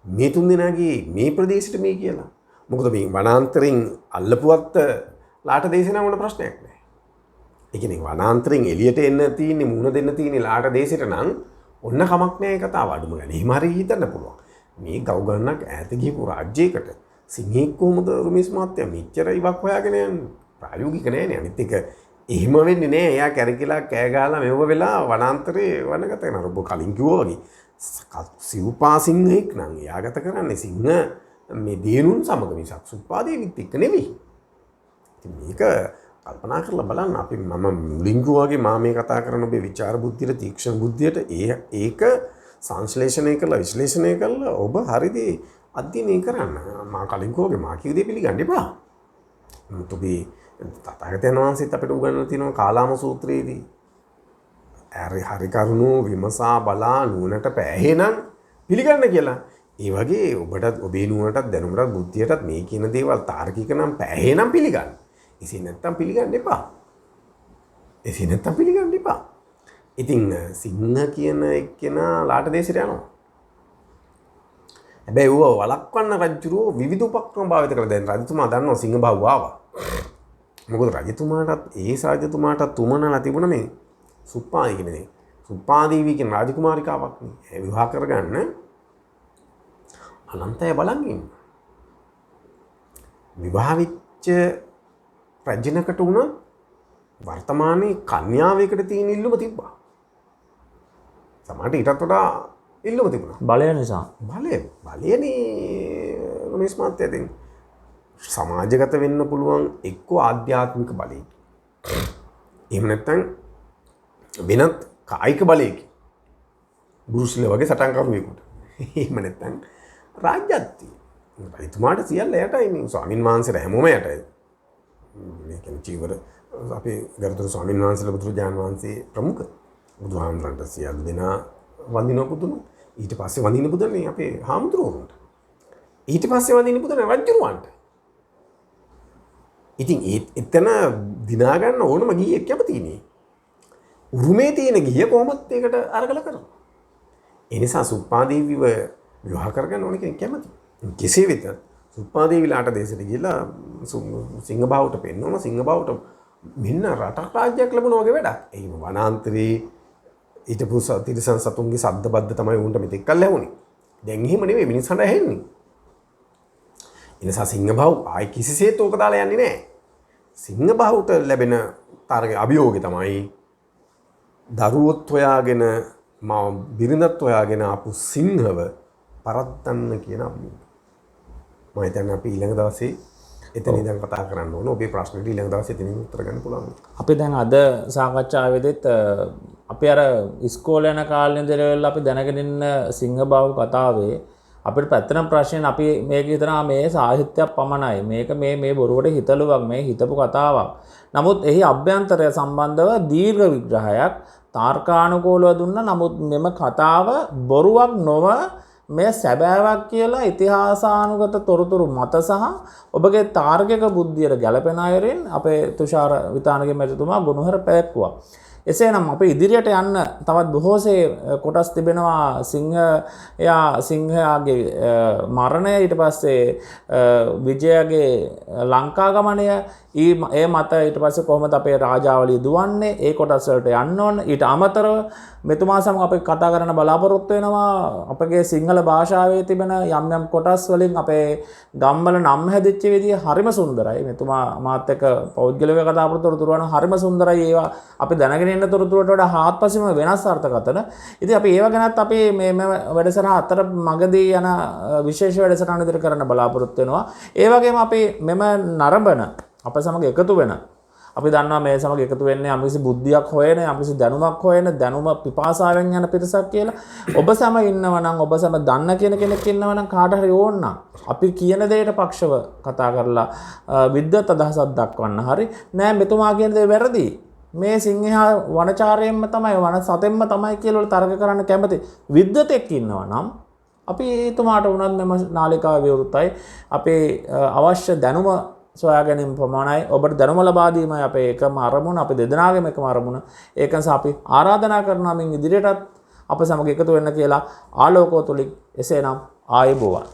මේ තුන් දෙනාගේ මේ ප්‍රදේශෙට මේ කියලා. මොකද මේ වනාන්තරෙන් අල්ලපුවත් ලාට දේශේ නම් වුණ ප්‍රශ්නයක් නෑ. ඒ කියන්නේ වනාන්තරෙන් එළියට එන්න තියෙන්නේ මුණ දෙන්න තියෙන්නේ ලාට දේශෙට නම් ඔන්න කමක් නෑ ඒ කතාව අඩුම ගන්න. එහෙම හරි හිතන්න පුළුවන්. මේ ගව් ගන්නක් ඈත ගිහපු රාජ්‍යයකට සිංහෙක් කොහොමද රුමිස් මහත්තයා මෙච්චර ඉවක් හොයාගෙන යන්නේ? ප්‍රායෝගික නෑනේ. අනිත් එක එහෙම වෙන්නේ නෑ. එයා කැරකිලා කෑ ගහලා මෙව වෙලා වනාන්තරේ වනගත කරනවා. ඔබ කලින් කිව්වා වගේ සිව්පා සිංහෙක් නම් එයා ගත කරන්නේ සිංහ මේ දේනුන් සමග මිසක් සුප්පාදේවිත් එක්ක නෙවෙයි. ඉතින් මේක කල්පනා කරලා බලන්න. අපි මම මුලින් කිව්වාගේ මා මේ කතා කරන ඔබේ විචාර බුද්ධියට තීක්ෂණ බුද්ධියට ඒක සංශ්ලේෂණය කරලා විශ්ලේෂණය කරලා ඔබ හරිද අධ්‍යයනය කරන්න. මා කලින් කිව්වාගේ මා කිව්ව දේ පිළිගන්න එපා. ඔබේ තථාගතයන් වහන්සේත් අපිට උගන්වලා තියෙනවා කාලාම සූත්‍රයේදී හරි කරුණු විමසා බලා නුවණට පෑහෙනම් පිළිගන්න කියලා. ඒ වගේ ඔබටත් ඔබේ නුවණටත් දැනුමටත් බුද්ධියටත් මේ කියන දේවල් තාර්කික නම් පෑහෙනම් පිළිගන්න. එසේ නැත්තම් පිළිගන්න එපා. ඉතින් සිංහ කියන එක්කෙනා ලාට දේශයට යනවා. හැබැයි ඌව වළක්වන්න රජුරෝ විවිධ උපක්‍රම භාවිත කළා. දැන් රජතුමා දන්නවා සිංහ බහුව ආවා. මොකද රජතුමාටත් ඒ රජතුමාටත් තුමනලා තිබුණ මේ සුප්පාදී කියන දේ. සුප්පාදේවී කියන රාජකුමාරිකාවක් නේ. විවාහ කරගන්න අනන්තය බලන් ඉන්නවා. විවාහ වෙච්ච රජිනකට වුණා වර්තමානයේ කන්‍යාවයකට තියෙන ඉල්ලුම තිබ්බා. සමහරට ඊටත් වඩා ඉල්ලුම තිබුණා. බලය නිසා. බලයනේ රමේෂ් මහත්තයා දෙන්නේ. සමාජගත වෙන්න පුළුවන් එක්කෝ ආධ්‍යාත්මික බලයකින්. එහෙම නැත්නම් වෙනත් කායික බලයකින්. බුරුස්ල වගේ සටන්කරුවෙකුට. එහෙම නැත්නම් රාජ්‍යත්වය. රජතුමාට සියල්ල යටයි නේ. ස්වාමින් වහන්සේලා හැමෝම යටයි. මේ කියන්නේ චීවර අපේ ගරුතර ස්වාමීන් වහන්සේලා බුදුරජාණන් වහන්සේ ප්‍රමුඛ. බුදුහාමුදුරන්ට සියලු දෙනා වඳිනවා පුදුම. ඊට පස්සේ වඳින්න පුදුන්නේ අපේ හාමුදුරුවන්ට. ඊට පස්සේ වඳින්න පුදුන්නේ රජුරවන්ට. ඉතින් එතන දිනා ගන්න ඕනම ගිහියෙක් කැමතිනේ. උරුමේ තියෙන ගිහිය කොහොමද ඒකට අරගල කරනවා. ඒ නිසා සුප්පාදේවිව විවාහ කරගන්න ඕන කෙනෙක් කැමති. කෙසේ වෙතත් සුප්පාදේවිලාට දේශයට ගිහිල්ලා සිංහ බාහුවට පෙන්වනවා. සිංහ බාහුවට මෙන්න රටක් රාජ්‍යයක් ලැබුණා වගේ වැඩක්. ඒම වනාන්තරේ හිටපු තිරිසන් සතුන්ගේ සද්ද බද්ද තමයි උන්ට මෙතෙක් කල් ලැබුණේ. දැන් එහෙම නෙවෙයි මිනිස්සුන්ට ඇහෙන්නේ. ඒ නිසා සිංහ බාහුව ආයි කිසිසේත් ඕක දාලා යන්නේ නැහැ. සිංහ බාහුවට ලැබෙන තරගේ අභියෝගය තමයි දරුවොත් හොයාගෙන බිරිඳත් හොයාගෙන ආපු සිංහව පරත්තන්න කියන අභියෝගය. මම හිතන්නේ අපි ඊළඟ දවසේ එතන ඉඳන් කතා කරන්න ඕන. ඔබේ ප්‍රශ්නෙට ඊළඟ දවසේ එතනින් උත්තර ගන්න පුළුවන්. අපි දැන් අද සාකච්ඡාවේදීත් අපි අර ඉස්කෝලේ යන කාලේ ඉඳලා අපි දැනගෙන ඉන්න සිංහ බාහුව කතාවේ අපිට පැත්තනම් ප්‍රශ්නේ අපි මේක හිතනවා මේ සාහිත්‍යයක් පමණයි. මේක මේ බොරුවට හිතලුවක් මේ හිතපු කතාවක්. නමුත් එහි අභ්‍යන්තරය සම්බන්ධව දීර්ඝ විග්‍රහයක් තාර්කානුකූලව දුන්නා. නමුත් මෙම කතාව බොරුවක් නොව මේ සැබෑවක් කියලා ඉතිහාසානුගත තොරතුරු මත සහ ඔබගේ තාර්කික බුද්ධියට ගැලපෙන අයරින් අපේ තුෂාර විතානගේ මැතිතුමා ගුණහර පැවැත්වුවා. එසේනම් අපි ඉදිරියට යන්න තවත් බොහෝසේ කොටස් තිබෙනවා. සිංහයාගේ මරණය, ඊට පස්සේ විජයගේ ලංකා ගමනය, ඒ මත ඊට පස්සේ කොහොමද අපේ රාජාවලිය දුවන්නේ, ඒ කොටස් වලට යන්න ඕන. ඊට අමතරව මෙතුමා සමග අපි කතා කරන්න බලාපොරොත්තු වෙනවා අපගේ සිංහල භාෂාවේ තිබෙන යම් කොටස් වලින් අපේ ගම්වල නම් හැදිච්ච විදිය හරිම සුන්දරයි. මෙතුමා මාත් එක්ක පෞද්ගලිකව කතා කරතොරතුරු වන හරිම සුන්දරයි. ඒවා අපි දැනගෙන ඉන්න තොරතුරුට වඩා හාත්පසින්ම වෙනස් අර්ථකථන. ඉතින් අපි ඒව ගැනත් අපි මේ වැඩසටහන අතර මගදී යන විශේෂ වැඩසටහන ඉදිරි කරන්න බලාපොරොත්තු වෙනවා. ඒ වගේම අපි මෙම නරඹන අප සමග එකතු වෙන, අපි දන්නවා මේ සමග එකතු වෙන්නේ යම්කිසි බුද්ධියක් හොයන, යම්කිසි දැනුමක් හොයන, දැනුම පිපාසාවෙන් යන පිරිසක් කියලා. ඔබ සම ඉන්නවා නම්, ඔබ සම දන්න කෙනෙක් ඉන්නවා නම්, කාට හරි ඕන නම් අපි කියන දෙයට පක්ෂව කතා කරලා විද්වත් අදහසක් දක්වන්න. හරි නෑ මෙතුමා කියන දේ වැරදි, මේ සිංහයා වනචාරයෙන්ම තමයි, වන සතෙන්ම තමයි කියලා තර්ක කරන්න කැමති විද්වතෙක් ඉන්නවා නම් අපි එතුමාට උනත් මෙම නාලිකාව විවෘතයි. අපේ අවශ්‍ය දැනුම සොයා ගැනීම ප්‍රමාණයි. ඔබට දැනුම ලබා දීමයි අපේ එකම අරමුණ, අපි දෙදෙනාගේම එකම අරමුණ. ඒක නිසා අපි ආරාධනා කරනවා මින් ඉදිරියටත් අප සමග එකතු වෙන්න කියලා. ආලෝකෝ තුලින් එසේනම් ආයුබෝවන්.